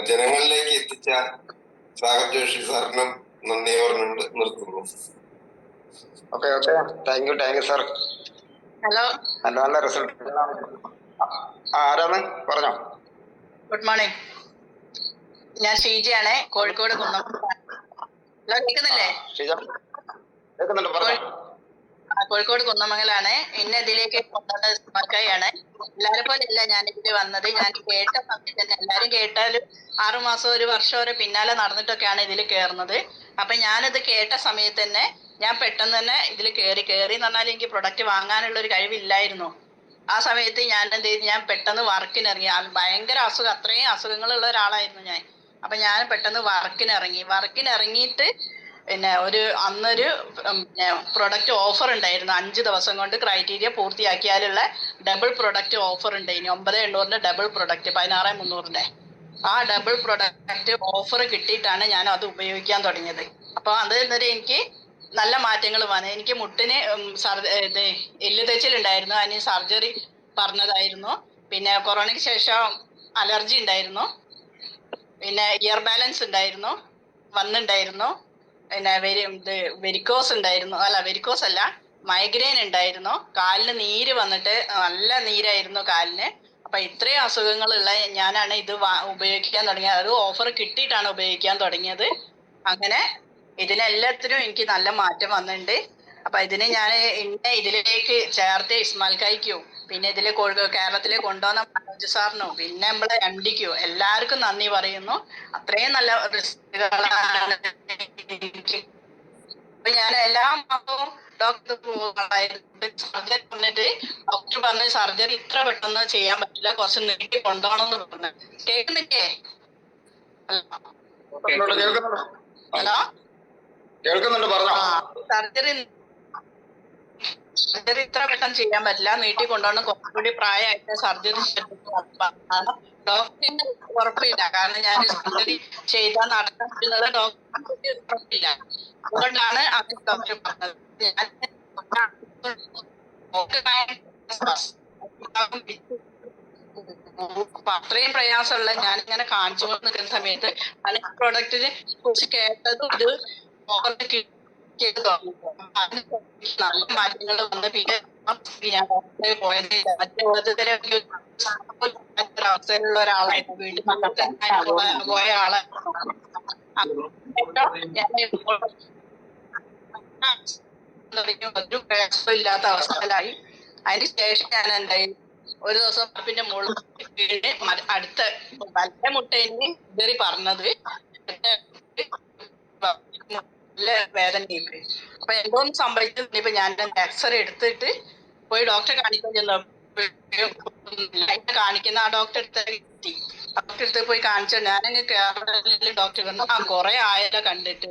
ജനങ്ങളിലേക്ക് എത്തിച്ച സാഗർ ജോഷി സാറിനും നന്ദി പറഞ്ഞുകൊണ്ട് നിർത്തുന്നു. Okay okay, thank you sir. Hello, നല്ല നല്ല റിസൾട്ട്. ആരാണ് പറഞ്ഞോ. Good morning. ഞാൻ ഷീജയാണ്, കോഴിക്കോട് കുന്നം. ഹലോ, കേൾക്കുന്നില്ലേ? കേൾക്കുന്നുണ്ട്, പറഞ്ഞോ. കോഴിക്കോട് കുന്നമംഗലാണ്. എന്നെ ഇതിലേക്ക് കൊണ്ടുവന്നത് സ്മാർക്കായാണ്. എല്ലാരെ പോലെ അല്ല ഞാൻ ഇതിൽ വന്നത്. ഞാൻ കേട്ട സമയത്ത് തന്നെ, എല്ലാരും കേട്ടാലും 6 മാസം 1 വർഷം വരെ പിന്നാലെ നടന്നിട്ടൊക്കെയാണ് ഇതിൽ കയറുന്നത്. അപ്പൊ ഞാനിത് കേട്ട സമയത്ത് തന്നെ ഞാൻ പെട്ടെന്ന് തന്നെ ഇതിൽ കയറി എന്ന് പറഞ്ഞാൽ എനിക്ക് പ്രൊഡക്റ്റ് വാങ്ങാനുള്ള ഒരു കഴിവില്ലായിരുന്നു. ആ സമയത്ത് ഞാൻ എന്ത് ചെയ്തു, ഞാൻ പെട്ടെന്ന് വർക്കിനിറങ്ങി. ഭയങ്കര അസുഖം, അത്രയും അസുഖങ്ങളുള്ള ഒരാളായിരുന്നു ഞാൻ. അപ്പൊ ഞാൻ പെട്ടെന്ന് വർക്കിനിറങ്ങിയിട്ട് പിന്നെ അന്നൊരു പ്രൊഡക്റ്റ് ഓഫർ ഉണ്ടായിരുന്നു. 5 ദിവസം കൊണ്ട് ക്രൈറ്റീരിയ പൂർത്തിയാക്കിയാലുള്ള ഡബിൾ പ്രൊഡക്റ്റ് ഓഫർ ഉണ്ടായിരുന്നു. 9,800 ഡബിൾ പ്രൊഡക്റ്റ്, 16,300. ആ ഡബിൾ പ്രൊഡക്റ്റ് ഓഫർ കിട്ടിയിട്ടാണ് ഞാൻ അത് ഉപയോഗിക്കാൻ തുടങ്ങിയത്. അപ്പൊ അത് എന്നിട്ട് എനിക്ക് നല്ല മാറ്റങ്ങൾ വന്നു. എനിക്ക് മുട്ടിന് എല്ല് തെച്ചിലുണ്ടായിരുന്നു, അതിന് സർജറി പറഞ്ഞതായിരുന്നു. പിന്നെ കൊറോണയ്ക്ക് ശേഷം അലർജി ഉണ്ടായിരുന്നു, പിന്നെ ഇയർ ബാലൻസ് ഉണ്ടായിരുന്നു, വന്നിട്ടുണ്ടായിരുന്നു, പിന്നെ വെരിക്കോസ് ഉണ്ടായിരുന്നു, വെരിക്കോസ് അല്ല, മൈഗ്രെയിൻ ഉണ്ടായിരുന്നു, കാലിന് നീര് വന്നിട്ട് നല്ല നീരായിരുന്നു കാലിന്. അപ്പൊ ഇത്രയും അസുഖങ്ങളുള്ള ഞാനാണ് ഇത് ഉപയോഗിക്കാൻ തുടങ്ങിയത്. അത് ഓഫർ കിട്ടിയിട്ടാണ് ഉപയോഗിക്കാൻ തുടങ്ങിയത്. അങ്ങനെ ഇതിനെല്ലാത്തിനും എനിക്ക് നല്ല മാറ്റം വന്നിട്ടുണ്ട്. അപ്പൊ ഇതിന് ഞാൻ എന്നെ ഇതിലേക്ക് ചേർത്ത് ഇസ്മാൽക്കായിക്കും, പിന്നെ ഇതിലെ കേരളത്തിലെ കൊണ്ടുവന്ന മനോജ് സാറിനും, പിന്നെ നമ്മളെ MD-ക്കും എല്ലാവർക്കും നന്ദി പറയുന്നു. അത്രയും നല്ല റിസൾട്ടുകളാണ് എനിക്ക്. അപ്പൊ ഞാൻ എല്ലാ മാസവും ഡോക്ടർ സർജറി പറഞ്ഞിട്ട് ഡോക്ടർ പറഞ്ഞ് സർജറി ഇത്ര പെട്ടെന്ന് ചെയ്യാൻ പറ്റില്ല, കുറച്ച് നീട്ടി കൊണ്ടുപോകണം എന്ന് പറഞ്ഞു. കേൾക്കുന്നില്ലേ? കേൾക്കുന്നുണ്ടോ? ഹലോ, കേൾക്കുന്നുണ്ട്, പറഞ്ഞോ. സർജറി ഇത്ര പെട്ടെന്ന് ചെയ്യാൻ പറ്റില്ല, നീട്ടി കൊണ്ടുപോകണം. കുറച്ചുകൂടി പ്രായമായിട്ട് സർജറി ഡോക്ടറിന് ഉറപ്പില്ല. കാരണം ഞാൻ സർജറി ചെയ്താൽ നടക്കാൻ പറ്റുന്നത് ഡോക്ടർക്ക് ഉറപ്പില്ല. അതുകൊണ്ടാണ് അത് ഡോക്ടർ പറഞ്ഞത്. അപ്പൊ അത്രയും പ്രയാസമുള്ള ഞാനിങ്ങനെ കാണിച്ചു നിൽക്കുന്ന സമയത്ത് പല പ്രൊഡക്റ്റിനെ കുറിച്ച് കേട്ടതും ഇത് നല്ല മാറ്റങ്ങൾ വന്ന് പിന്നെ ഞാൻ ഡോക്ടറെ പോയതില്ല. അവസ്ഥയിലുള്ള ഒരാളായിരുന്നു, വീട്ടിൽ പോയ ആള്. ഒരു പ്രയാസമില്ലാത്ത അവസ്ഥയിലായി. അതിന് ശേഷം ഞാൻ എന്തായി, ഒരു ദിവസം പിന്നെ മുകളിൽ അടുത്ത വല്ല മുട്ടേന് ഇതറി പറഞ്ഞത് നല്ല വേദനയുണ്ട്. അപ്പൊ എന്തോന്ന് സംഭവിച്ചത്, ഇനിയിപ്പോ ഞാൻ എക്സ്റേ എടുത്തിട്ട് പോയി ഡോക്ടറെ കാണിക്കാൻ ചെന്നു. കാണിക്കുന്ന ആ ഡോക്ടറെ അടുത്ത് കിട്ടി. ഡോക്ടറെ അടുത്ത് പോയി കാണിച്ചു. ഞാനങ്ങ് കേരളത്തിൽ ഡോക്ടർ കണ്ടു. കുറെ ആയാലും കണ്ടിട്ട്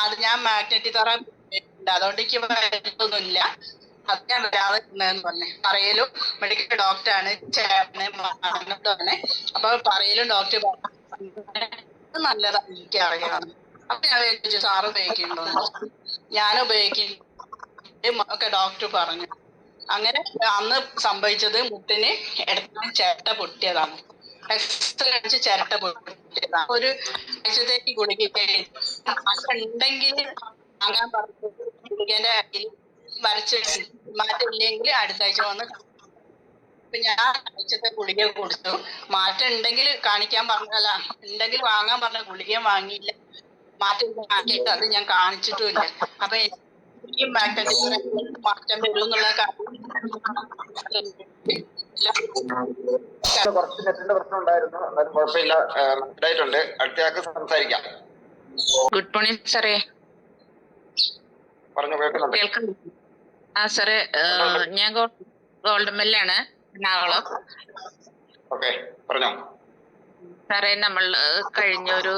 അത് ഞാൻ മാഗ്നറ്റിക് തെറാപ്പി ഉണ്ട്, അതുകൊണ്ട് എനിക്ക് ഒന്നുമില്ല. അത് ഞാൻ വരാതെ പറഞ്ഞേ. പറയലും മെഡിക്കൽ ഡോക്ടറാണ്, ചേട്ടന്. അപ്പൊ പറയലും ഡോക്ടർ നല്ലതാണ്, എനിക്ക് അറിയാം. അപ്പൊ ഞാൻ ചോദിച്ചു, സാറ് ഉപയോഗിക്കുന്നുണ്ടോ? ഞാൻ ഉപയോഗിക്കും ഒക്കെ ഡോക്ടർ പറഞ്ഞു. അങ്ങനെ അന്ന് സംഭവിച്ചത് മുട്ടിന് ഇടത്തിന് ചിരട്ട പൊട്ടിയതാണ്. എക്സ്റേ കഴിച്ച് ചിരട്ട പൊട്ടിയതാണ്. ഒരു ആഴ്ചത്തേക്ക് ഗുളിക ഉണ്ടെങ്കിൽ വാങ്ങാൻ പറഞ്ഞു. ഗുളികന്റെ വരച്ച് മാറ്റമില്ലെങ്കിൽ അടുത്ത ആഴ്ച വന്ന്. അപ്പൊ ഞാൻ ആഴ്ചത്തെ ഗുളിക കൊടുത്തു. മാറ്റം ഉണ്ടെങ്കിൽ കാണിക്കാൻ പറഞ്ഞല്ല, ഉണ്ടെങ്കിൽ വാങ്ങാൻ പറഞ്ഞ ഗുളികയും വാങ്ങിയില്ല. മാറ്റം ആക്കിയിട്ട് അത് ഞാൻ കാണിച്ചിട്ടുമില്ല. അപ്പൊ മാറ്റം വരും എന്നുള്ള കുറച്ച് നെറ്റിന്റെ പ്രശ്നം ഉണ്ടായിരുന്നു, എന്നാലും കുഴപ്പമില്ല, മനസ്സിലായിട്ടുണ്ട്. അടുത്തയാൾക്ക് സംസാരിക്കാം. ഗുഡ് മോർണിംഗ് സാറേ. പറഞ്ഞു, കേൾക്കുന്നുണ്ട്. കേൾക്കുന്നു. ആ സാറേ, ഞാൻ ഗോൾഡ് മെല്ലാണ്, എറണാകുളം. ഓക്കെ, പറഞ്ഞോ. സാറേ, നമ്മൾ കഴിഞ്ഞൊരു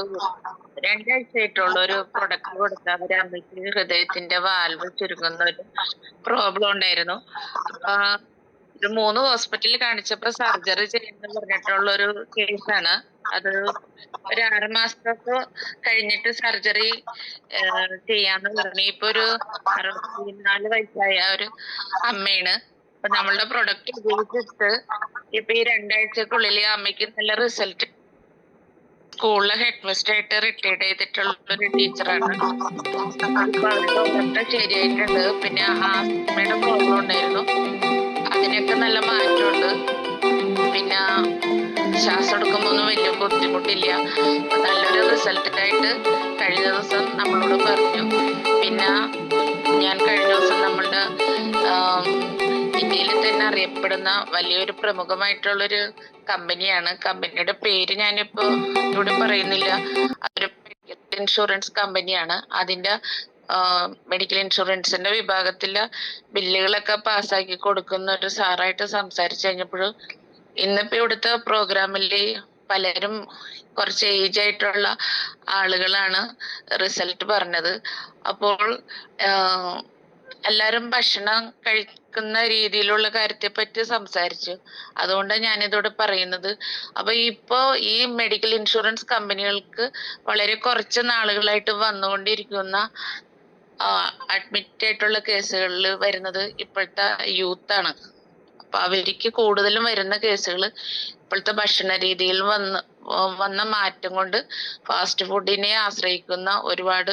2 ആഴ്ചയായിട്ടുള്ള ഒരു പ്രൊഡക്റ്റ് കൊടുത്ത ഒരു അമ്മയ്ക്ക് ഹൃദയത്തിന്റെ വാൽവ് ചുരുങ്ങുന്ന ഒരു പ്രോബ്ലം ഉണ്ടായിരുന്നു. അപ്പൊ ഒരു 3 ഹോസ്പിറ്റലിൽ കാണിച്ചപ്പോ സർജറി ചെയ്യുന്ന പറഞ്ഞിട്ടുള്ള ഒരു കേസാണ് അത്. ഒരു 6 മാസത്തൊക്കെ കഴിഞ്ഞിട്ട് സർജറി ചെയ്യാന്ന് പറഞ്ഞു. ഇപ്പൊ ഒരു 64 വയസ്സായ ഒരു അമ്മയാണ്. അപ്പൊ നമ്മളുടെ പ്രൊഡക്റ്റ് ഉപയോഗിച്ചിട്ട് ഇപ്പൊ ഈ 2 ആഴ്ചക്കുള്ളിൽ അമ്മയ്ക്ക് നല്ല റിസൾട്ട്. സ്കൂളിലെ ഹെഡ് മാസ്റ്റർ ആയിട്ട് റിട്ടയർഡ് ചെയ്തിട്ടുള്ള ഒരു ടീച്ചറാണ്. ഇപ്പൊ അവരുടെ ഉറക്കം ശരിയായിട്ടുണ്ട്. പിന്നെ ആസ്മയുടെ പ്രോബ്ലം ഉണ്ടായിരുന്നു, അതിനൊക്കെ നല്ല മാറ്റമുണ്ട്. പിന്നെ ശ്വാസം എടുക്കുമ്പോഴൊന്നും വലിയ ബുദ്ധിമുട്ടില്ല. നല്ലൊരു റിസൾട്ടായിട്ട് കഴിഞ്ഞ ദിവസം നമ്മളോട് പറഞ്ഞു. പിന്നെ ഞാൻ കഴിഞ്ഞ ദിവസം നമ്മളുടെ ഇന്ത്യയിൽ തന്നെ അറിയപ്പെടുന്ന വലിയൊരു പ്രമുഖമായിട്ടുള്ളൊരു കമ്പനിയാണ്. കമ്പനിയുടെ പേര് ഞാനിപ്പോ ഇവിടെ പറയുന്നില്ല. അതൊരു മെഡിക്കൽ ഇൻഷുറൻസ് കമ്പനിയാണ്. അതിന്റെ മെഡിക്കൽ ഇൻഷുറൻസിന്റെ വിഭാഗത്തിലെ ബില്ലുകളൊക്കെ പാസ്സാക്കി കൊടുക്കുന്ന ഒരു സാറായിട്ട് സംസാരിച്ചു കഴിഞ്ഞപ്പോൾ ഇന്നിപ്പോ ഇവിടുത്തെ പ്രോഗ്രാമില് പലരും കുറച്ച് ഏജ് ആയിട്ടുള്ള ആളുകളാണ് റിസൾട്ട് പറഞ്ഞത്. അപ്പോൾ എല്ലാരും ഭക്ഷണം കഴിക്കുന്ന രീതിയിലുള്ള കാര്യത്തെ പറ്റി സംസാരിച്ചു. അതുകൊണ്ടാണ് ഞാനിതോടെ പറയുന്നത്. അപ്പൊ ഇപ്പോ ഈ മെഡിക്കൽ ഇൻഷുറൻസ് കമ്പനികൾക്ക് വളരെ കുറച്ച് നാളുകളായിട്ട് വന്നുകൊണ്ടിരിക്കുന്ന അഡ്മിറ്റ് ആയിട്ടുള്ള കേസുകളിൽ വരുന്നത് ഇപ്പോഴത്തെ യൂത്താണ്. അപ്പൊ അവർക്ക് കൂടുതലും വരുന്ന കേസുകൾ ഇപ്പോഴത്തെ ഭക്ഷണ രീതിയിൽ വന്ന മാറ്റം കൊണ്ട് ഫാസ്റ്റ് ഫുഡിനെ ആശ്രയിക്കുന്ന ഒരുപാട്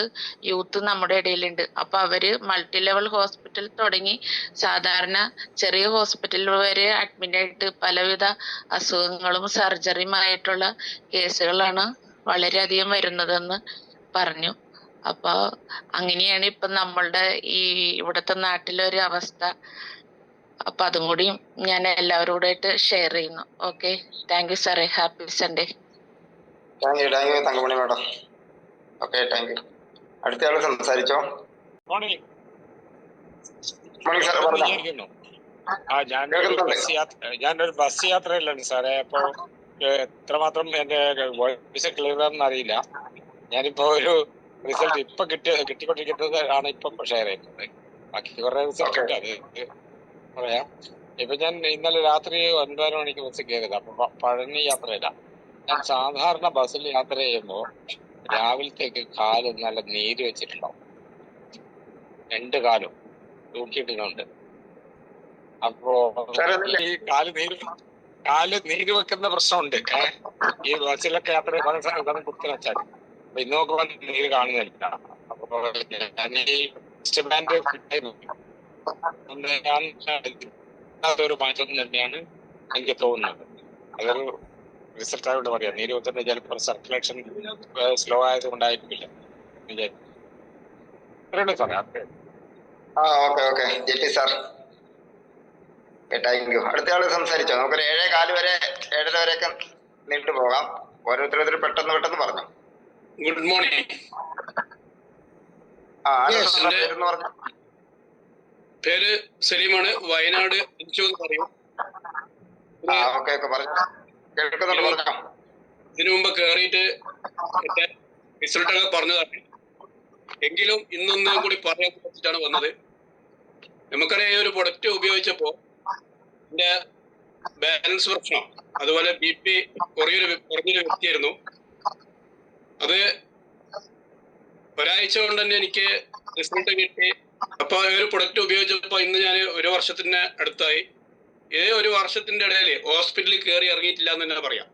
യൂത്ത് നമ്മുടെ ഇടയിലുണ്ട്. അപ്പൊ അവര് മൾട്ടി ലെവൽ ഹോസ്പിറ്റൽ തുടങ്ങി സാധാരണ ചെറിയ ഹോസ്പിറ്റലിൽ വരെ അഡ്മിറ്റ് ആയിട്ട് പലവിധ അസുഖങ്ങളും സർജറിയുമായിട്ടുള്ള കേസുകളാണ് വളരെയധികം വരുന്നതെന്ന് പറഞ്ഞു. അപ്പൊ അങ്ങനെയാണ് ഇപ്പൊ നമ്മളുടെ ഈ ഇവിടുത്തെ നാട്ടിലൊരു അവസ്ഥ. അപ്പൊ അതും കൂടി ഞാൻ എല്ലാവരോടായിട്ട് ഷെയർ ചെയ്യുന്നു. ഓക്കെ, താങ്ക് യു സാറേ. Happy Sunday. Thank you Thankamani madam. Okay, thank you. അടുത്തയാള് സംസാരിച്ചോ. മോർണിംഗ് സാർ, പറഞ്ഞോ. ഞാനൊരു ബസ് യാത്രയിലാണ് സാറേ. അപ്പൊ എത്രമാത്രം എന്റെ വോയിസ് ക്ലിയർ ആണെന്ന് അറിയില്ല. ഞാനിപ്പോ ഒരു റിസൾട്ട് ഇപ്പൊ കിട്ടിക്കൊണ്ടിരിക്കുന്നത് ആണ് ഇപ്പൊ ഷെയർ ചെയ്യുന്നത്. ബാക്കി കുറെ റിസൾട്ട് ഉണ്ട്, അത് പറയാം. ഇപ്പൊ ഞാൻ ഇന്നലെ രാത്രി 9 മണിക്ക് ബസ് കയറിയത്. അപ്പൊ പഴനി യാത്രയില്ല. ഞാൻ സാധാരണ ബസ്സിൽ യാത്ര ചെയ്യുമ്പോ രാവിലത്തേക്ക് കാല് നല്ല നീര് വെച്ചിട്ടുണ്ടാവും, 2 കാലും തൂക്കിയിട്ടുണ്ട്. അപ്പോ ഈ കാല് നീര് വെക്കുന്ന പ്രശ്നമുണ്ട്. ഈ ബസ്സിലൊക്കെ യാത്ര കുത്തി വെച്ചാൽ അപ്പൊ ഇന്ന് നോക്കുമ്പോൾ നീര് കാണുന്നില്ല. അപ്പൊ ഞാൻ ഈ ബാൻഡ് അതൊരു മാറ്റം തന്നെയാണ് എനിക്ക് തോന്നുന്നത്. അതൊരു റിസൾട്ട് ആയിട്ട് പറയാം. നീര് വെക്കുന്ന ചിലപ്പോൾ സർക്കുലേഷൻ സ്ലോ ആയത് കൊണ്ടായിരിക്കില്ല. Okay Jetty sir, thank you. അടുത്ത ആള് സംസാരിച്ചോ. നമുക്കൊരു 7:15 വരെ 7:30 വരെയൊക്കെ നീണ്ടു പോകാം. ഓരോരുത്തർ പെട്ടെന്ന് പറഞ്ഞു. Good morning. പറഞ്ഞു. പേര് സലീമാണ്, വയനാട്. പറയൂ. ഓക്കെ പറഞ്ഞു. കേൾക്കുന്നുണ്ട്, പറഞ്ഞോ. ഇതിനു മുമ്പ് കേറിയിട്ട് എന്റെ റിസൾട്ടൊക്കെ പറഞ്ഞതാണ്. എങ്കിലും ഇന്നൊന്നും കൂടി പറയാൻ വെച്ചിട്ടാണ് വന്നത്. നമുക്കറിയാം, ഒരു പ്രൊഡക്റ്റ് ഉപയോഗിച്ചപ്പോ എന്റെ ബാലൻസ് പ്രശ്നം, അതുപോലെ BP കുറഞ്ഞൊരു വ്യക്തിയായിരുന്നു. അത് ഒരാഴ്ച കൊണ്ട് തന്നെ എനിക്ക് റിസൾട്ട് കിട്ടി. അപ്പൊ ഒരു പ്രൊഡക്റ്റ് ഉപയോഗിച്ചപ്പോ ഇന്ന് ഞാൻ 1 വർഷത്തിന് അടുത്തായി. ഈ 1 വർഷത്തിന്റെ ഇടയിൽ ഹോസ്പിറ്റലിൽ കയറി ഇറങ്ങിയിട്ടില്ല എന്ന് തന്നെ പറയാം.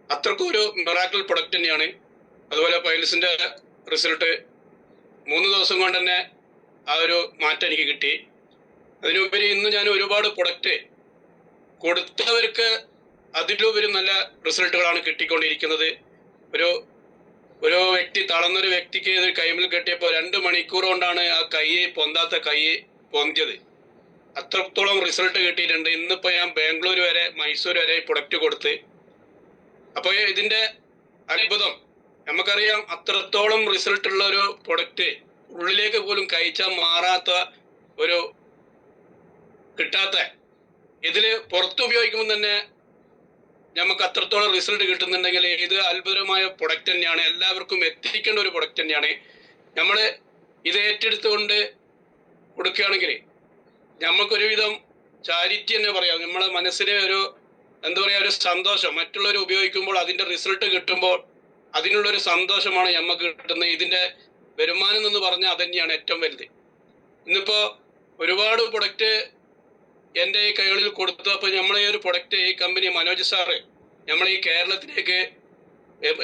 അത്രക്കും ഒരു മിറാക്കിൾ പ്രൊഡക്റ്റ് തന്നെയാണ്. അതുപോലെ പൈൽസിന്റെ റിസൾട്ട് 3 ദിവസം കൊണ്ട് തന്നെ ആ ഒരു മാറ്റം എനിക്ക് കിട്ടി. അതിനുപരി ഇന്ന് ഞാൻ ഒരുപാട് പ്രൊഡക്റ്റ് കൊടുത്തവർക്ക് അതിലുപരി നല്ല റിസൾട്ടുകളാണ് കിട്ടിക്കൊണ്ടിരിക്കുന്നത്. ഒരു വ്യക്തി, തളർന്നൊരു വ്യക്തിക്ക് ഇത് കൈമിൽ കെട്ടിയപ്പോൾ 2 മണിക്കൂർ കൊണ്ടാണ് ആ പൊന്താത്ത കൈ പൊന്തിയത്. അത്രത്തോളം റിസൾട്ട് കിട്ടിയിട്ടുണ്ട്. ഇന്നിപ്പോ ഞാൻ ബാംഗ്ലൂർ വരെ, മൈസൂർ വരെ പ്രൊഡക്റ്റ് കൊടുത്ത്. അപ്പൊ ഇതിന്റെ അത്ഭുതം നമുക്കറിയാം. അത്രത്തോളം റിസൾട്ട് ഉള്ള ഒരു പ്രൊഡക്റ്റ് ഉള്ളിലേക്ക് പോലും കഴിച്ചാൽ മാറാത്ത ഒരു കിട്ടാത്ത, ഇതില് പുറത്ത് ഉപയോഗിക്കുമ്പോൾ തന്നെ നമുക്ക് അത്രത്തോളം റിസൾട്ട് കിട്ടുന്നുണ്ടെങ്കിൽ ഇത് അത്ഭുതമായ പ്രൊഡക്റ്റ് തന്നെയാണ്. എല്ലാവർക്കും എത്തിക്കേണ്ട ഒരു പ്രൊഡക്റ്റ് തന്നെയാണ്. നമ്മൾ ഇത് ഏറ്റെടുത്തുകൊണ്ട് കൊടുക്കുകയാണെങ്കിൽ നമുക്കൊരുവിധം ചാരിറ്റി തന്നെ പറയാം. നമ്മളെ മനസ്സിന് ഒരു ഒരു സന്തോഷം. മറ്റുള്ളവർ ഉപയോഗിക്കുമ്പോൾ അതിന്റെ റിസൾട്ട് കിട്ടുമ്പോൾ അതിനുള്ളൊരു സന്തോഷമാണ് നമുക്ക് കിട്ടുന്നത്. ഇതിന്റെ വരുമാനം എന്ന് പറഞ്ഞാൽ അതന്നെയാണ് ഏറ്റവും വലുത്. ഇന്നിപ്പോ ഒരുപാട് പ്രൊഡക്റ്റ് എൻ്റെ ഈ കൈകളിൽ കൊടുത്തു. അപ്പൊ നമ്മളെ ഈ ഒരു പ്രൊഡക്റ്റ് ഈ കമ്പനി മനോജ് സാറ് നമ്മളെ ഈ കേരളത്തിലേക്ക്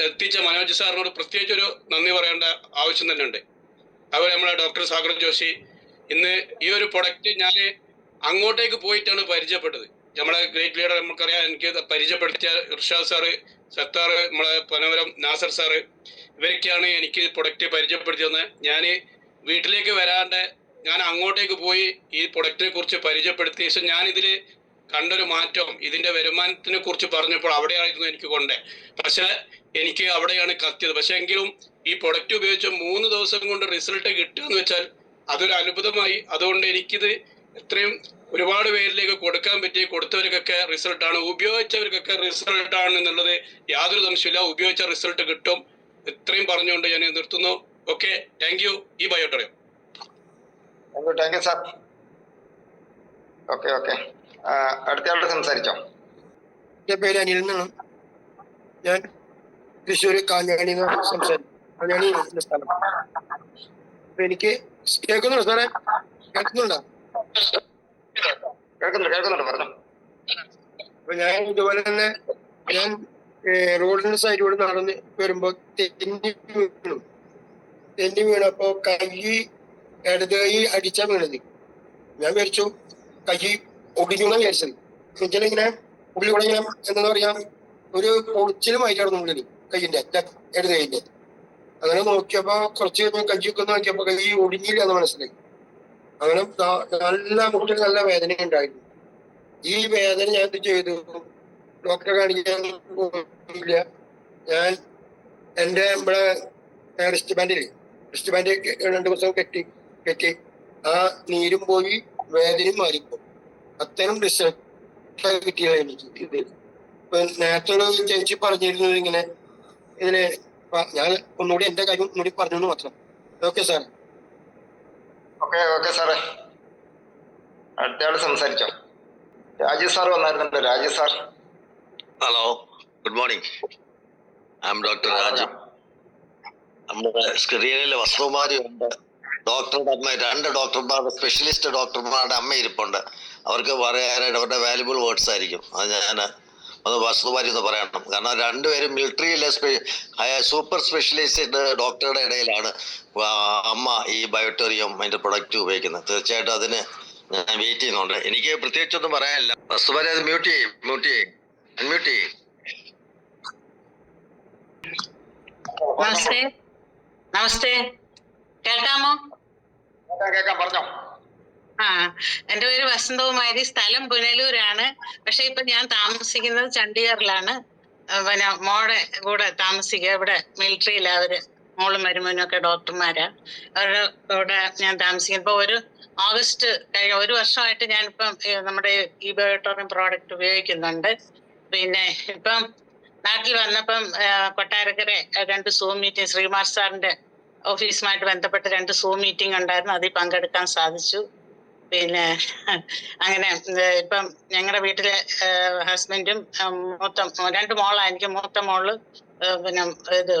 എത്തിച്ച മനോജ് സാറിനോട് പ്രത്യേകിച്ച് ഒരു നന്ദി പറയേണ്ട ആവശ്യം തന്നെ ഉണ്ട്. അതുപോലെ നമ്മളെ ഡോക്ടർ സാഗർ ജോഷി, ഇന്ന് ഈ ഒരു പ്രൊഡക്റ്റ് ഞാൻ അങ്ങോട്ടേക്ക് പോയിട്ടാണ് പരിചയപ്പെട്ടത്. നമ്മളെ ഗ്രേറ്റ് ലീഡർ നമുക്കറിയാം, എനിക്ക് പരിചയപ്പെടുത്തിയ ഇർഷാദ് സാറ്, സത്താറ്, നമ്മളെ പനവരം നാസർ സാറ്, ഇവരൊക്കെയാണ് എനിക്ക് പ്രൊഡക്റ്റ് പരിചയപ്പെടുത്തി തന്നത്. ഞാൻ വീട്ടിലേക്ക് വരാണ്ട് ഞാൻ അങ്ങോട്ടേക്ക് പോയി ഈ പ്രൊഡക്റ്റിനെ കുറിച്ച് പരിചയപ്പെടുത്തിയ ശേഷം ഞാൻ ഇതിൽ കണ്ടൊരു മാറ്റം, ഇതിന്റെ വരുമാനത്തിനെ കുറിച്ച് പറഞ്ഞപ്പോൾ അവിടെയായിരുന്നു എനിക്ക് കൊണ്ടേ. പക്ഷെ എനിക്ക് അവിടെയാണ് കത്തിയത്. പക്ഷെ എങ്കിലും ഈ പ്രൊഡക്റ്റ് ഉപയോഗിച്ച് 3 ദിവസം കൊണ്ട് റിസൾട്ട് കിട്ടുക എന്ന് വെച്ചാൽ അതൊരു അത്ഭുതമായി. അതുകൊണ്ട് എനിക്കിത് എത്രയും ഒരുപാട് പേരിലേക്ക് കൊടുക്കാൻ പറ്റി. കൊടുത്തവർക്കൊക്കെ റിസൾട്ടാണ്, ഉപയോഗിച്ചവർക്കൊക്കെ റിസൾട്ടാണ് എന്നുള്ളത് യാതൊരു സംശയമില്ല. ഉപയോഗിച്ച റിസൾട്ട് കിട്ടും. ഇത്രയും പറഞ്ഞുകൊണ്ട് ഞാൻ നിർത്തുന്നു. Okay, thank you. ഈ ബയോട്ടറിയം. Thank you sir. ഓക്കെ അടുത്ത ആളോട് സംസാരിച്ചോ. എന്റെ പേര് അനിൽ എന്നാണ്. ഞാൻ തൃശ്ശൂർ കാഞ്ഞാണി സംസാരിക്കും. കാഞ്ഞാണി സ്ഥലം. അപ്പൊ എനിക്ക് കേൾക്കുന്നുണ്ടോ സാറേ? കേൾക്കുന്നുണ്ടോ? കേൾക്കുന്നുണ്ട് പറഞ്ഞു. അപ്പൊ ഞാൻ ഇതുപോലെ തന്നെ ഞാൻ റോഡിന്റെ സൈഡിലൂടെ നടന്ന് വരുമ്പോ തെന്നി വീണപ്പോ ഇടത് കൈ അടിച്ചാ വീണത്. ഞാൻ വിചാരിച്ചു കൈ ഒടിഞ്ഞു വിചാരിച്ചത്. എന്നുവെച്ചാൽ ഇങ്ങനെ ഉള്ളിലൂടെ ഇങ്ങനെ എന്താ പറയാ ഒരു പൊളിച്ചിലുമായിട്ടായിരുന്നു ഉള്ളില് കൈയിന്റെ ഇടത് കൈന്റെ. അങ്ങനെ നോക്കിയപ്പോ കുറച്ച് കഴിഞ്ഞ് കൈയൊക്കെ നോക്കിയപ്പോ കൈ ഒടിഞ്ഞില്ല എന്ന് മനസ്സിലായി. അങ്ങനെ നല്ല മുട്ടിൽ നല്ല വേദന ഉണ്ടായിരുന്നു. ഈ വേദന ഞാൻ എന്ത് ചെയ്തു, ഡോക്ടറെ കാണിക്കാൻ പോയില്ല. ഞാൻ എന്റെ ഇവിടെ റിസ്റ്റ് ബാൻഡ് 2 ദിവസം കെട്ടി ആ നീരും പോയി വേദനയും മാറിപ്പോ. അത്തരം റിസൾട്ട് കിട്ടിയത് എനിക്ക് ഇത്. നേരത്തെ ഒരു ചേച്ചി പറഞ്ഞിരുന്നത് ഇങ്ങനെ ഇതിന് ഞാൻ ഒന്നുകൂടി എന്റെ കാര്യം ഒന്നുകൂടി പറഞ്ഞു മാത്രം. Okay sir. ഓക്കെ സാറേ. അടുത്ത ആള് സംസാരിച്ചോ. രാജീവ് സാർ വന്നായിരുന്നല്ലോ. Rajeev sir. Hello, good morning. I am doctor Raju. നമ്മുടെ സ്ക്രീനിൽ വസുകുമാരി ഉണ്ട്, ഡോക്ടറുടെ അമ്മ, 2 ഡോക്ടർമാരുടെ സ്പെഷ്യലിസ്റ്റ് ഡോക്ടർമാരുടെ അമ്മ ഇരിപ്പുണ്ട്. അവർക്ക് പറയാനായിട്ട് അവരുടെ വാല്യുബിൾ വേർഡ്സ് ആയിരിക്കും. അത് ഞാൻ ഒന്ന് വസുകുമാരി ഒന്ന് പറയണം. കാരണം 2 പേരും മിലിറ്ററിയിലെ സൂപ്പർ സ്പെഷ്യലിസ്റ്റ് ഡോക്ടറുടെ ഇടയിലാണ് അമ്മ ഈ ബയോട്ടോറിയം അതിന്റെ പ്രൊഡക്റ്റ് ഉപയോഗിക്കുന്നത്. തീർച്ചയായിട്ടും അതിന് ഞാൻ വെയിറ്റ് ചെയ്യുന്നുണ്ട്. എനിക്ക് പ്രത്യേകിച്ചൊന്നും പറയാനില്ല. വസുകുമാരി അത് മ്യൂട്ട് ചെയ്യും. നമസ്തേ, കേൾക്കാമോ? കേൾക്കാം, പറഞ്ഞോ. എന്റെ പേര് വസന്തകുമാരി, സ്ഥലം പുനലൂരാണ്. പക്ഷെ ഇപ്പൊ ഞാൻ താമസിക്കുന്നത് ചണ്ഡീഗറിലാണ്. പിന്നെ മോടെ കൂടെ താമസിക്കുക. ഇവിടെ മിലിറ്ററിയിൽ അവര് മോളും മരുമോനും ഒക്കെ ഡോക്ടർമാരാ. അവരുടെ കൂടെ ഞാൻ താമസിക്കുന്നത്. ഇപ്പൊ ഒരു ഓഗസ്റ്റ് കഴിഞ്ഞ 1 വർഷമായിട്ട് ഞാനിപ്പം നമ്മുടെ ഈ ബയോട്ടോറിയം പ്രോഡക്റ്റ് ഉപയോഗിക്കുന്നുണ്ട്. പിന്നെ ഇപ്പം നാട്ടിൽ വന്നപ്പം കൊട്ടാരക്കര 2 സൂം മീറ്റിംഗ്, ശ്രീകുമാർ സാറിന്റെ ഓഫീസുമായിട്ട് ബന്ധപ്പെട്ട് 2 സൂം മീറ്റിംഗ് ഉണ്ടായിരുന്നു. അതിൽ പങ്കെടുക്കാൻ സാധിച്ചു. പിന്നെ അങ്ങനെ ഇപ്പം ഞങ്ങളുടെ വീട്ടിലെ ഹസ്ബൻഡും മൂത്ത 2 മോളാണ് എനിക്ക്. മൂത്ത മോള് പിന്നെ ഇത്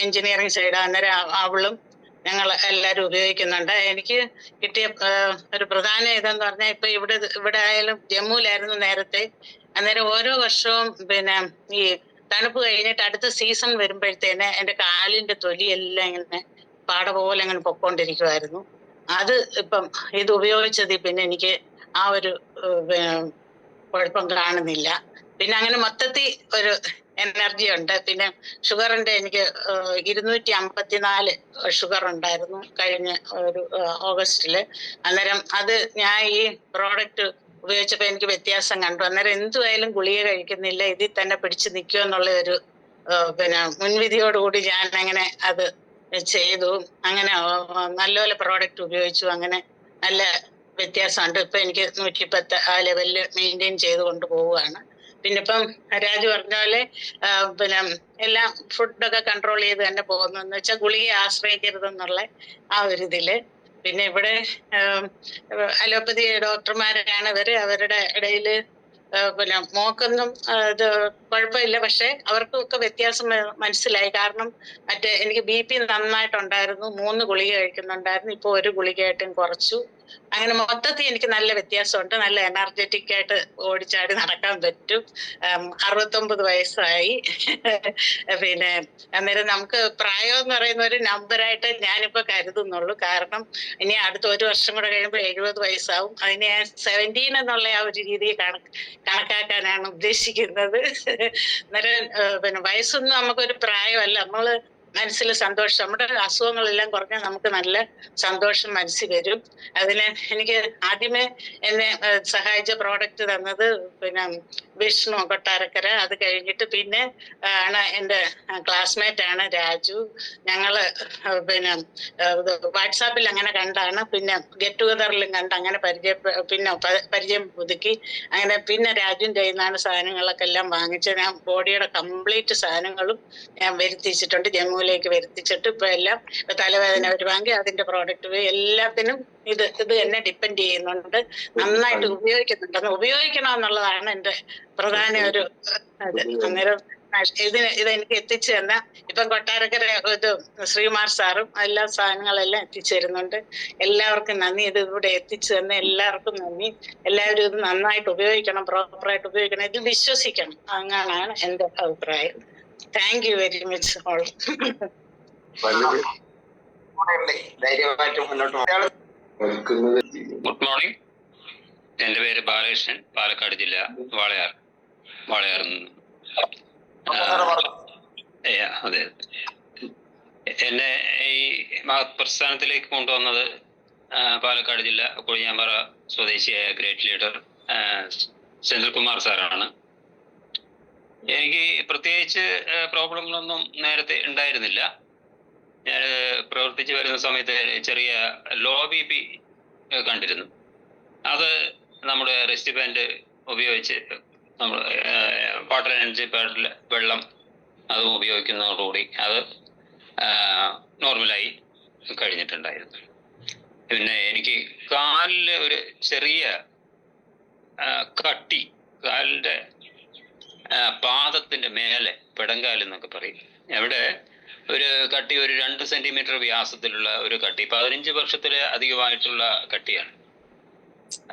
എഞ്ചിനീയറിംഗ് സൈഡ്. അന്നേരം അവളും ഞങ്ങൾ എല്ലാവരും ഉപയോഗിക്കുന്നുണ്ട്. എനിക്ക് കിട്ടിയ ഒരു പ്രധാന ഇതെന്ന് പറഞ്ഞാൽ ഇപ്പൊ ഇവിടെ ആയാലും ജമ്മുവിലായിരുന്നു നേരത്തെ. അന്നേരം ഓരോ വർഷവും പിന്നെ ഈ തണുപ്പ് കഴിഞ്ഞിട്ട് അടുത്ത സീസൺ വരുമ്പോഴത്തേന് എന്റെ കാലിന്റെ തൊലിയെല്ലാം ഇങ്ങനെ പാട പോലെ അങ്ങനെ പൊക്കോണ്ടിരിക്കുമായിരുന്നു. അത് ഇപ്പം ഇത് ഉപയോഗിച്ചതിൽ പിന്നെ എനിക്ക് ആ ഒരു കുഴപ്പം കാണുന്നില്ല. പിന്നെ അങ്ങനെ മൊത്തത്തിൽ ഒരു എനർജി ഉണ്ട്. പിന്നെ ഷുഗറിന്റെ എനിക്ക് 254 ഷുഗർ ഉണ്ടായിരുന്നു കഴിഞ്ഞ ഒരു ഓഗസ്റ്റില്. അന്നേരം അത് ഞാൻ ഈ പ്രോഡക്റ്റ് ഉപയോഗിച്ചപ്പോ എനിക്ക് വ്യത്യാസം കണ്ടു. അന്നേരം എന്തുമായാലും ഗുളിക കഴിക്കുന്നില്ല, ഇതിൽ തന്നെ പിടിച്ചു നിൽക്കുക എന്നുള്ള ഒരു പിന്നെ മുൻവിധിയോടുകൂടി ഞാൻ അങ്ങനെ അത് ചെയ്തു. അങ്ങനെ നല്ലപോലെ പ്രോഡക്റ്റ് ഉപയോഗിച്ചു. അങ്ങനെ നല്ല വ്യത്യാസമുണ്ട്. ഇപ്പൊ എനിക്ക് 110 ആ ലെവലില് മെയിൻറ്റെയിൻ ചെയ്ത് കൊണ്ടുപോവുകയാണ്. പിന്നെ ഇപ്പം രാജു പറഞ്ഞ പോലെ പിന്നെ എല്ലാം ഫുഡൊക്കെ കൺട്രോൾ ചെയ്ത് തന്നെ പോകുന്നു. എന്ന് വെച്ചാൽ ഗുളികയെ ആശ്രയിക്കരുതെന്നുള്ള ആ ഒരു ഇതില്. പിന്നെ ഇവിടെ അലോപ്പതി ഡോക്ടർമാരാണ് ഇവര്. അവരുടെ ഇടയില് പിന്നെ മോക്കൊന്നും ഇത് കുഴപ്പമില്ല. പക്ഷെ അവർക്കൊക്കെ വ്യത്യാസം മനസ്സിലായി. കാരണം മറ്റേ എനിക്ക് BP നന്നായിട്ടുണ്ടായിരുന്നു. 3 ഗുളിക കഴിക്കുന്നുണ്ടായിരുന്നു. ഇപ്പൊ 1 ഗുളികയായിട്ടും കുറച്ചു. അങ്ങനെ മൊത്തത്തിൽ എനിക്ക് നല്ല വ്യത്യാസമുണ്ട്. നല്ല എനർജറ്റിക് ആയിട്ട് ഓടിച്ചാടി നടക്കാൻ പറ്റും. 69 വയസ്സായി. പിന്നെ അന്നേരം നമുക്ക് പ്രായം എന്ന് പറയുന്ന ഒരു നമ്പറായിട്ട് ഞാനിപ്പോ കരുതുന്നുള്ളൂ. കാരണം ഇനി അടുത്ത 1 വർഷം കൂടെ കഴിയുമ്പോൾ 70 വയസ്സാവും. അതിനെ 17 എന്നുള്ള ആ ഒരു രീതിയിൽ കണക്കാക്കാനാണ് ഉദ്ദേശിക്കുന്നത്. അന്നേരം പിന്നെ വയസ്സൊന്നും നമുക്കൊരു പ്രായമല്ല. നമ്മള് മനസ്സിൽ സന്തോഷം, നമ്മുടെ അസുഖങ്ങളെല്ലാം കുറഞ്ഞാൽ നമുക്ക് നല്ല സന്തോഷം മനസ്സിൽ വരും. അതിന് എനിക്ക് ആദ്യമേ എന്നെ സഹായിച്ച പ്രോഡക്റ്റ് തന്നത് പിന്നെ വിഷ്ണു കൊട്ടാരക്കര. അത് കഴിഞ്ഞിട്ട് പിന്നെ ആണ് എൻ്റെ ക്ലാസ്മേറ്റ് ആണ് രാജു. ഞങ്ങള് പിന്നെ വാട്സാപ്പിൽ അങ്ങനെ കണ്ടാണ്. പിന്നെ ഗെറ്റ് ടുഗദറിലും കണ്ട് അങ്ങനെ പരിചയം പുതുക്കി. അങ്ങനെ പിന്നെ രാജുവിൻ്റെ കയ്യിൽ നിന്നാണ് സാധനങ്ങളൊക്കെ എല്ലാം വാങ്ങിച്ചത്. ഞാൻ ബോഡിയുടെ കംപ്ലീറ്റ് സാധനങ്ങളും ഞാൻ വരുത്തിച്ചിട്ടുണ്ട്. ജമ്മുവിലേക്ക് വരുത്തിച്ചിട്ട് ഇപ്പൊ എല്ലാം തലവേദന വരുവാങ്കിൽ അതിന്റെ പ്രോഡക്റ്റ് എല്ലാത്തിനും ഇത് എന്നെ ഡിപ്പെൻഡ് ചെയ്യുന്നുണ്ട്. നന്നായിട്ട് ഉപയോഗിക്കുന്നുണ്ട്. ഉപയോഗിക്കണം എന്നുള്ളതാണ് എന്റെ പ്രധാന ഒരു ഇത്. അന്നേരം ഇതെനിക്ക് എത്തിച്ചു തന്ന ഇപ്പം കൊട്ടാരക്കര ഇത് ശ്രീകുമാർ സാറും എല്ലാ സാധനങ്ങളെല്ലാം എത്തിച്ചു തരുന്നുണ്ട്. എല്ലാവർക്കും നന്ദി. ഇത് ഇവിടെ എത്തിച്ചു തന്ന എല്ലാവർക്കും നന്ദി. എല്ലാവരും ഇത് നന്നായിട്ട് ഉപയോഗിക്കണം, പ്രോപ്പറായിട്ട് ഉപയോഗിക്കണം, ഇത് വിശ്വസിക്കണം. അങ്ങനെയാണ് എന്റെ അഭിപ്രായം. Thank you very much all. ധൈര്യമായിട്ട് മുന്നോട്ട് പോകും. Good morning. എന്റെ പേര് ബാലകൃഷ്ണൻ, പാലക്കാട് ജില്ല, വാളയാർ. അതെ, എന്നെ ഈ പ്രസ്ഥാനത്തിലേക്ക് കൊണ്ടുവന്നത് പാലക്കാട് ജില്ല കൊഴിഞ്ഞാമ്പാറ സ്വദേശിയായ ഗ്രേറ്റ് ലീഡർ സെന്തിൽകുമാർ സാറാണ്. എനിക്ക് പ്രത്യേകിച്ച് പ്രോബ്ലങ്ങളൊന്നും നേരത്തെ ഉണ്ടായിരുന്നില്ല. ഞാൻ പ്രവർത്തിച്ചു വരുന്ന സമയത്ത് ചെറിയ ലോ BP കണ്ടിരുന്നു. അത് നമ്മുടെ റെസ്റ്റ് ബാൻഡ് ഉപയോഗിച്ച് നമ്മൾ വാട്ടർ എനർജി പാഡിൽ വെള്ളം അതും ഉപയോഗിക്കുന്നതോടുകൂടി അത് നോർമലായി കഴിഞ്ഞിട്ടുണ്ടായിരുന്നു. പിന്നെ എനിക്ക് കാലിൽ ഒരു ചെറിയ കട്ടി, കാലിൻ്റെ പാദത്തിൻ്റെ മേലെ പെടങ്കാൽ എന്നൊക്കെ പറയും, അവിടെ ഒരു കട്ടി, ഒരു 2 സെന്റിമീറ്റർ വ്യാസത്തിലുള്ള ഒരു കട്ടി, 15 വർഷത്തില് അധികമായിട്ടുള്ള കട്ടിയാണ്.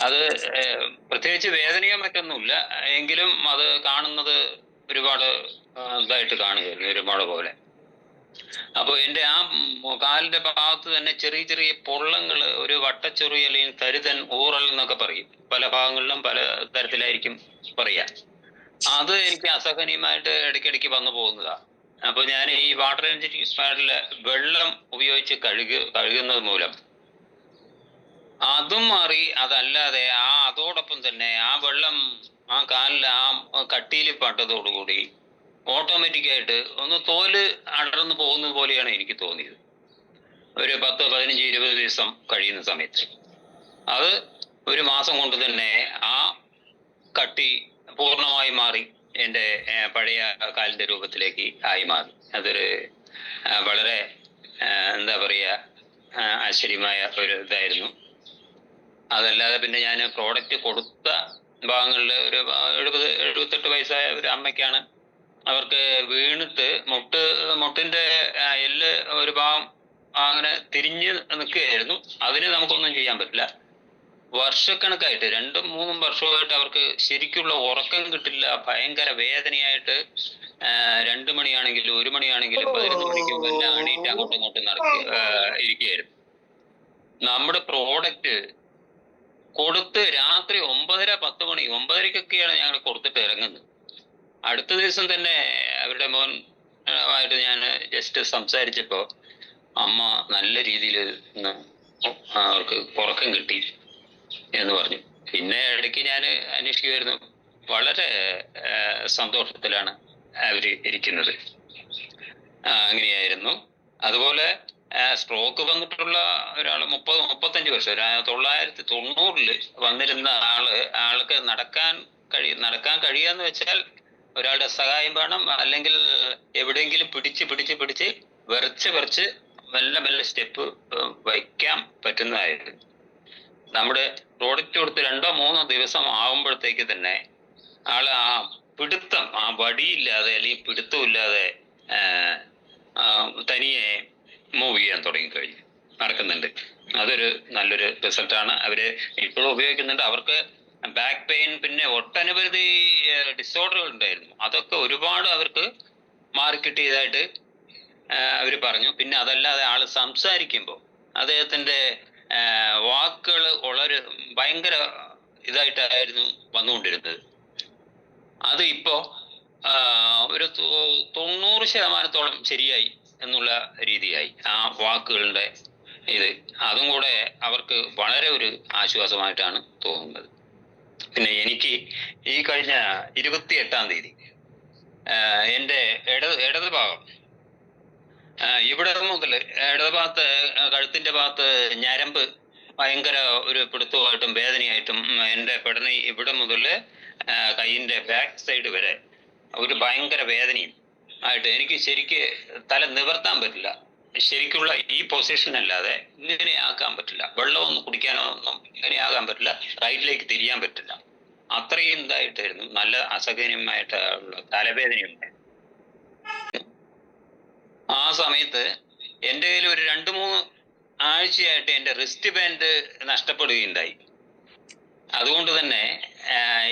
അത് പ്രത്യേകിച്ച് വേദനയോ മറ്റൊന്നുമില്ല, എങ്കിലും അത് കാണുന്നത് ഒരുപാട് ഇതായിട്ട് കാണുകയായിരുന്നു, ഒരു മുഴ പോലെ. അപ്പോൾ എൻ്റെ ആ കാലിന്റെ ഭാഗത്ത് തന്നെ ചെറിയ ചെറിയ പൊള്ളങ്ങൾ, ഒരു വട്ടച്ചൊറി അല്ലെങ്കിൽ തരുതൻ, ഊറൽ എന്നൊക്കെ പറയും, പല ഭാഗങ്ങളിലും പല തരത്തിലായിരിക്കും പറയാ. അത് എനിക്ക് അസഹനീയമായിട്ട് ഇടയ്ക്കിടയ്ക്ക് വന്നു പോകുന്നതാണ്. അപ്പൊ ഞാൻ ഈ വാട്ടർ എനർജി പാഡില് വെള്ളം ഉപയോഗിച്ച് കഴുകുന്നത് മൂലം അതും മാറി. അതല്ലാതെ അതോടൊപ്പം തന്നെ ആ വെള്ളം ആ കാലിൽ ആ കട്ടിയിൽ പട്ടതോടുകൂടി ഓട്ടോമാറ്റിക്കായിട്ട് ഒന്ന് തോല് അടർന്നു പോകുന്നത് പോലെയാണ് എനിക്ക് തോന്നിയത്. ഒരു 10, 15, 20 ദിവസം കഴിയുന്ന സമയത്ത് അത് ഒരു മാസം കൊണ്ട് തന്നെ ആ കട്ടി പൂർണ്ണമായി മാറി എൻ്റെ പഴയ കാലിൻ്റെ രൂപത്തിലേക്ക് ആയി മാറി. അതൊരു വളരെ എന്താ പറയുക, ആശ്ചര്യമായ ഒരു ഇതായിരുന്നു. അതല്ലാതെ പിന്നെ ഞാൻ പ്രോഡക്റ്റ് കൊടുത്ത ഭാഗങ്ങളിൽ ഒരു 70-78 വയസ്സായ ഒരു അമ്മയ്ക്കാണ്. അവർക്ക് വീണിട്ട് മുട്ടിൻ്റെ എല്ല് ഒരു ഭാഗം അങ്ങനെ തിരിഞ്ഞ് നിൽക്കുകയായിരുന്നു. അതിന് നമുക്കൊന്നും ചെയ്യാൻ പറ്റില്ല. വർഷക്കണക്കായിട്ട് 2-3 വർഷമായിട്ട് അവർക്ക് ശരിക്കുള്ള ഉറക്കം കിട്ടില്ല. ഭയങ്കര വേദനയായിട്ട് 2 മണിയാണെങ്കിലും 1 മണിയാണെങ്കിലും 11 മണിക്കും എല്ലാം എണീറ്റ് അങ്ങോട്ടും ഇങ്ങോട്ടും ഇരിക്കുകയായിരുന്നു. നമ്മുടെ പ്രോഡക്റ്റ് കൊടുത്ത് രാത്രി 9:30-10 മണി 9:30-ക്കൊക്കെയാണ് ഞങ്ങൾ കൊടുത്തിട്ട് ഇറങ്ങുന്നത്. അടുത്ത ദിവസം തന്നെ അവരുടെ മോനായിട്ട് ഞാൻ ജസ്റ്റ് സംസാരിച്ചപ്പോൾ അമ്മ നല്ല രീതിയിൽ അവർക്ക് ഉറക്കം കിട്ടി എന്ന് പറഞ്ഞു. പിന്നെ ഇടയ്ക്ക് ഞാൻ അന്വേഷിക്കുമായിരുന്നു. വളരെ സന്തോഷത്തിലാണ് അവർ ഇരിക്കുന്നത്. അങ്ങനെയായിരുന്നു. അതുപോലെ സ്ട്രോക്ക് വന്നിട്ടുള്ള ഒരാൾ 30-35 വർഷം, 1990 വന്നിരുന്ന ആൾക്ക് നടക്കാൻ കഴിയാന്ന് വെച്ചാൽ ഒരാളുടെ സഹായം വേണം, അല്ലെങ്കിൽ എവിടെയെങ്കിലും പിടിച്ച് വിറച്ച് മെല്ലെ സ്റ്റെപ്പ് വയ്ക്കാൻ പറ്റുന്നതായിരുന്നു. നമ്മുടെ പ്രോഡക്റ്റ് കൊടുത്ത് 2-3 ദിവസം ആകുമ്പോഴത്തേക്ക് തന്നെ ആള് ആ പിടുത്തം, ആ വടിയില്ലാതെ അല്ലെങ്കിൽ പിടുത്തമില്ലാതെ തനിയെ മൂവ് ചെയ്യാൻ തുടങ്ങിക്കഴിഞ്ഞു, നടക്കുന്നുണ്ട്. അതൊരു നല്ലൊരു റിസൾട്ടാണ്. അവര് ഇപ്പോഴും ഉപയോഗിക്കുന്നുണ്ട്. അവർക്ക് ബാക്ക് പെയിൻ, പിന്നെ ഒട്ടനവധി ഡിസോർഡറുകൾ ഉണ്ടായിരുന്നു. അതൊക്കെ ഒരുപാട് അവർക്ക് മാറിക്കിട്ടിയതായിട്ട് അവർ പറഞ്ഞു. പിന്നെ അതല്ലാതെ ആള് സംസാരിക്കുമ്പോൾ അദ്ദേഹത്തിന്റെ വാക്കുകൾ വളരെ ഭയങ്കര ഇതായിട്ടായിരുന്നു വന്നുകൊണ്ടിരുന്നത്. അത് ഇപ്പോ ഒരു 90% ശരിയായി എന്നുള്ള രീതിയായി ആ വാക്കുകളുടെ ഇത്. അതും കൂടെ അവർക്ക് വളരെ ഒരു ആശ്വാസമായിട്ടാണ് തോന്നുന്നത്. പിന്നെ എനിക്ക് ഈ കഴിഞ്ഞ 28-ാം തീയതി എൻ്റെ ഇടത് ഭാഗം, ഇവിടെ മുതൽ ഇടത് ഭാഗത്ത് കഴുത്തിന്റെ ഭാഗത്ത് ഞരമ്പ് ഭയങ്കര ഒരു പിടുത്തമായിട്ടും വേദനയായിട്ടും, എൻ്റെ പെടണി ഇവിടെ മുതൽ കൈയിൻ്റെ ബാക്ക് സൈഡ് വരെ ഒരു ഭയങ്കര വേദനയും ആയിട്ട് എനിക്ക് ശരിക്ക് തല നിവർത്താൻ പറ്റില്ല. ശരിക്കുള്ള ഈ പൊസിഷൻ അല്ലാതെ ഇങ്ങനെ ആക്കാൻ പറ്റില്ല. വെള്ളമൊന്നും കുടിക്കാനോ ഒന്നും ഇങ്ങനെ ആകാൻ പറ്റില്ല. റൈറ്റിലേക്ക് തിരിയാൻ പറ്റില്ല. അത്രയും ഇതായിട്ടായിരുന്നു. നല്ല അസഹനീയമായിട്ടുള്ള തലവേദനയുണ്ട്. ആ സമയത്ത് എൻ്റെ കയ്യിൽ ഒരു 2-3 ആഴ്ചയായിട്ട് എൻ്റെ റിസ്റ്റ് ബാൻഡ് നഷ്ടപ്പെടുകയുണ്ടായി. അതുകൊണ്ട് തന്നെ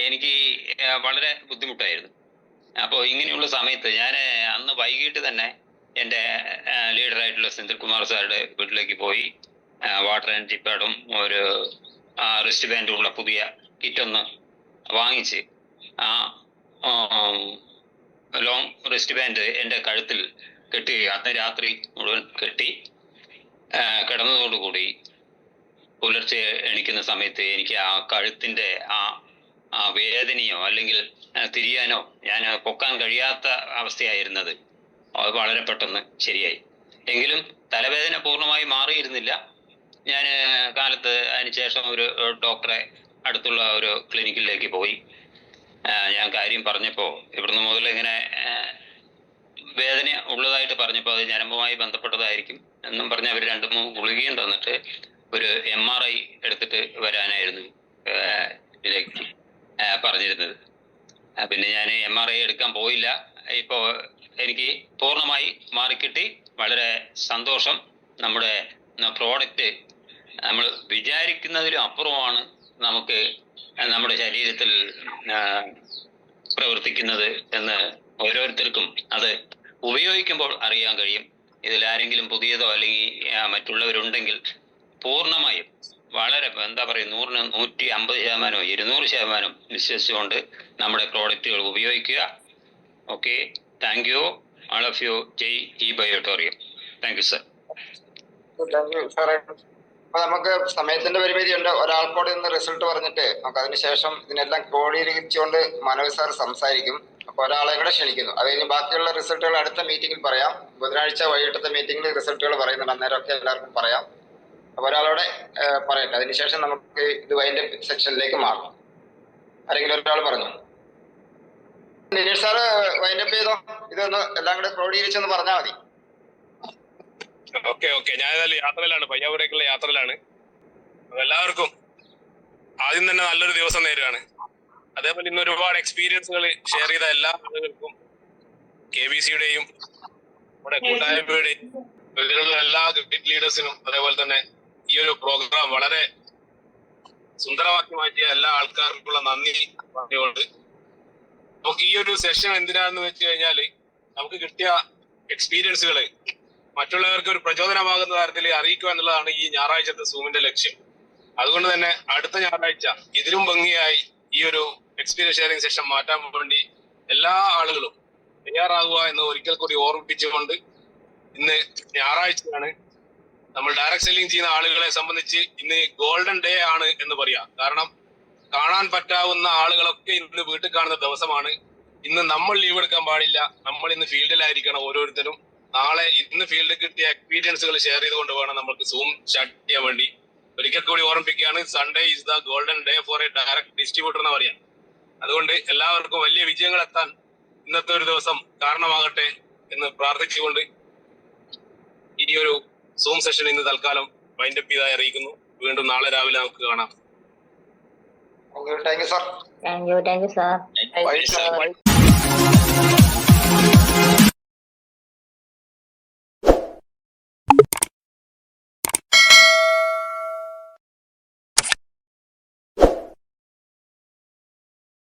എനിക്ക് വളരെ ബുദ്ധിമുട്ടായിരുന്നു. അപ്പോൾ ഇങ്ങനെയുള്ള സമയത്ത് ഞാൻ അന്ന് വൈകിട്ട് തന്നെ എൻ്റെ ലീഡറായിട്ടുള്ള സെന്തിൽകുമാർ സാറുടെ വീട്ടിലേക്ക് പോയി വാട്ടർ എനർജി പാഡും ഒരു റിസ്റ്റ് ബാൻഡും ഉള്ള പുതിയ കിറ്റൊന്ന് വാങ്ങിച്ച് ആ ലോങ് റിസ്റ്റ് ബാൻഡ് എൻ്റെ കഴുത്തിൽ കെട്ടി അന്ന് രാത്രി മുഴുവൻ കെട്ടി കിടന്നതോടുകൂടി പുലർച്ചെ എണീക്കുന്ന സമയത്ത് എനിക്ക് ആ കഴുത്തിൻ്റെ ആ വേദനയോ അല്ലെങ്കിൽ തിരിയാനോ ഞാൻ പൊക്കാൻ കഴിയാത്ത അവസ്ഥയായിരുന്നത്. അത് വളരെ പെട്ടെന്ന് ശരിയായി. എങ്കിലും തലവേദന പൂർണ്ണമായി മാറിയിരുന്നില്ല. ഞാൻ കാലത്ത് അതിനുശേഷം ഒരു ഡോക്ടറെ അടുത്തുള്ള ഒരു ക്ലിനിക്കിലേക്ക് പോയി. ഞാൻ കാര്യം പറഞ്ഞപ്പോൾ ഇവിടുന്ന് മുതൽ ഇങ്ങനെ വേദന ഉള്ളതായിട്ട് പറഞ്ഞപ്പോൾ അത് ഞരമ്പുമായി ബന്ധപ്പെട്ടതായിരിക്കും എന്നും പറഞ്ഞ് അവർ 2-3 ഗുളികയും തന്നിട്ട് ഒരു MRI എടുത്തിട്ട് വരാനായിരുന്നു ഇതിലേക്ക് പറഞ്ഞിരുന്നത്. പിന്നെ ഞാൻ MRI എടുക്കാൻ പോയില്ല. ഇപ്പോൾ എനിക്ക് പൂർണ്ണമായി മാറിക്കിട്ടി. വളരെ സന്തോഷം. നമ്മുടെ പ്രോഡക്റ്റ് നമ്മൾ വിചാരിക്കുന്നതിലും അപ്പുറമാണ് നമുക്ക് നമ്മുടെ ശരീരത്തിൽ പ്രവർത്തിക്കുന്നത് എന്ന് ഓരോരുത്തർക്കും അത് ഉപയോഗിക്കുമ്പോൾ അറിയാൻ കഴിയും. ഇതിലാരെങ്കിലും പുതിയതോ അല്ലെങ്കിൽ മറ്റുള്ളവരുണ്ടെങ്കിൽ പൂർണ്ണമായും വളരെ എന്താ പറയുക 100-150% 200% വിശ്വസിച്ചുകൊണ്ട് നമ്മുടെ പ്രോഡക്റ്റുകൾ ഉപയോഗിക്കുക. Okay, thank you all of you. ജയ് ഈ ബയോട്ടോറിയം. Thank you sir. Thank you സാറേ. അപ്പൊ നമുക്ക് സമയത്തിന്റെ പരിമിതി ഉണ്ട്. ഒരാൾക്കോട് ഇന്ന് റിസൾട്ട് പറഞ്ഞിട്ട് നമുക്ക് അതിനുശേഷം ഇതിനെല്ലാം ക്രോഡീകരിച്ചുകൊണ്ട് മനോജ് സാർ സംസാരിക്കും. അപ്പൊ ഒരാളെ കൂടെ ക്ഷണിക്കുന്നു. അത് കഴിഞ്ഞ് ബാക്കിയുള്ള റിസൾട്ടുകൾ അടുത്ത മീറ്റിംഗിൽ പറയാം. ബുധനാഴ്ച വൈകിട്ടത്തെ മീറ്റിംഗിൽ റിസൾട്ടുകൾ പറയുന്നുണ്ട്. അന്നേരമൊക്കെ എല്ലാവർക്കും പറയാം. അപ്പൊ ഒരാളോടെ പറയട്ടെ. അതിനുശേഷം നമുക്ക് ഇത് വൈൻഡ് സെക്ഷനിലേക്ക് മാറാം. ആരെങ്കിലും ഒരാൾ പറഞ്ഞു. നിനീഷ് സാറ് വൈൻഡപ്പ് ചെയ്തോ. ഇതൊന്ന് എല്ലാം കൂടെ ക്രോഡീകരിച്ചെന്ന് പറഞ്ഞാൽ മതി. ഓക്കെ, ഞാൻ ഏതായാലും യാത്രയിലാണ്, പയ്യാവൂരേക്കുള്ള യാത്രയിലാണ്. എല്ലാവർക്കും ആദ്യം തന്നെ നല്ലൊരു ദിവസം നേരുകയാണ്. അതേപോലെ ഇന്ന് ഒരുപാട് എക്സ്പീരിയൻസുകൾ ഷെയർ ചെയ്ത എല്ലാ ആളുകൾക്കും, KBCയുടെയും നമ്മുടെ കൂട്ടായ്മയുടെയും എല്ലാ ക്രിക്കറ്റ് ലീഡേഴ്സിനും, അതേപോലെ തന്നെ ഈ ഒരു പ്രോഗ്രാം വളരെ സുന്ദരമാക്കി മാറ്റിയ എല്ലാ ആൾക്കാർക്കുള്ള നന്ദി പറഞ്ഞുകൊണ്ട് നമുക്ക് ഈ ഒരു സെഷൻ എന്തിനാന്ന് വെച്ച് കഴിഞ്ഞാല് നമുക്ക് കിട്ടിയ എക്സ്പീരിയൻസുകള് മറ്റുള്ളവർക്ക് ഒരു പ്രചോദനമാകുന്ന തരത്തിൽ അറിയിക്കുക എന്നുള്ളതാണ് ഈ ഞായറാഴ്ചത്തെ സൂമിന്റെ ലക്ഷ്യം. അതുകൊണ്ട് തന്നെ അടുത്ത ഞായറാഴ്ച ഇതിലും ഭംഗിയായി ഈ ഒരു എക്സ്പീരിയൻസ് ഷെയറിംഗ് സെഷൻ മാറ്റാൻ വേണ്ടി എല്ലാ ആളുകളും തയ്യാറാകുക എന്ന് ഒരിക്കൽ കൂടി ഓർമ്മിപ്പിച്ചുകൊണ്ട് ഇന്ന് ഞായറാഴ്ചയാണ്. നമ്മൾ ഡയറക്ട് സെല്ലിംഗ് ചെയ്യുന്ന ആളുകളെ സംബന്ധിച്ച് ഇന്ന് ഗോൾഡൻ ഡേ ആണ് എന്ന് പറയാം. കാരണം കാണാൻ പറ്റാവുന്ന ആളുകളൊക്കെ ഇന്ന് വീട്ടിൽ കാണുന്ന ദിവസമാണ്. ഇന്ന് നമ്മൾ ലീവ് എടുക്കാൻ പാടില്ല. നമ്മൾ ഇന്ന് ഫീൽഡിലായിരിക്കണം ഓരോരുത്തരും. നാളെ ഇന്ന് ഫീൽഡിൽ കിട്ടിയ എക്സ്പീരിയൻസുകൾ ഷെയർ ചെയ്തുകൊണ്ട് വേണം നമുക്ക് സൂം സ്റ്റാർട്ട് ചെയ്യാൻ വേണ്ടി. ഒരിക്കൽ കൂടി ഓർമ്മിപ്പിക്കുകയാണ്, Sunday is the golden day for a direct distributor എന്ന് പറയാം. അതുകൊണ്ട് എല്ലാവർക്കും വലിയ വിജയങ്ങൾ എത്താൻ ഇന്നത്തെ ഒരു ദിവസം കാരണമാകട്ടെ എന്ന് പ്രാർത്ഥിച്ചുകൊണ്ട് ഈ ഒരു സൂം സെഷൻ ഇന്ന് തൽക്കാലം വൈൻഡപ്പ് ചെയ്തായി അറിയിക്കുന്നു. വീണ്ടും നാളെ രാവിലെ നമുക്ക് കാണാം. Thank you sir. Thank you sir.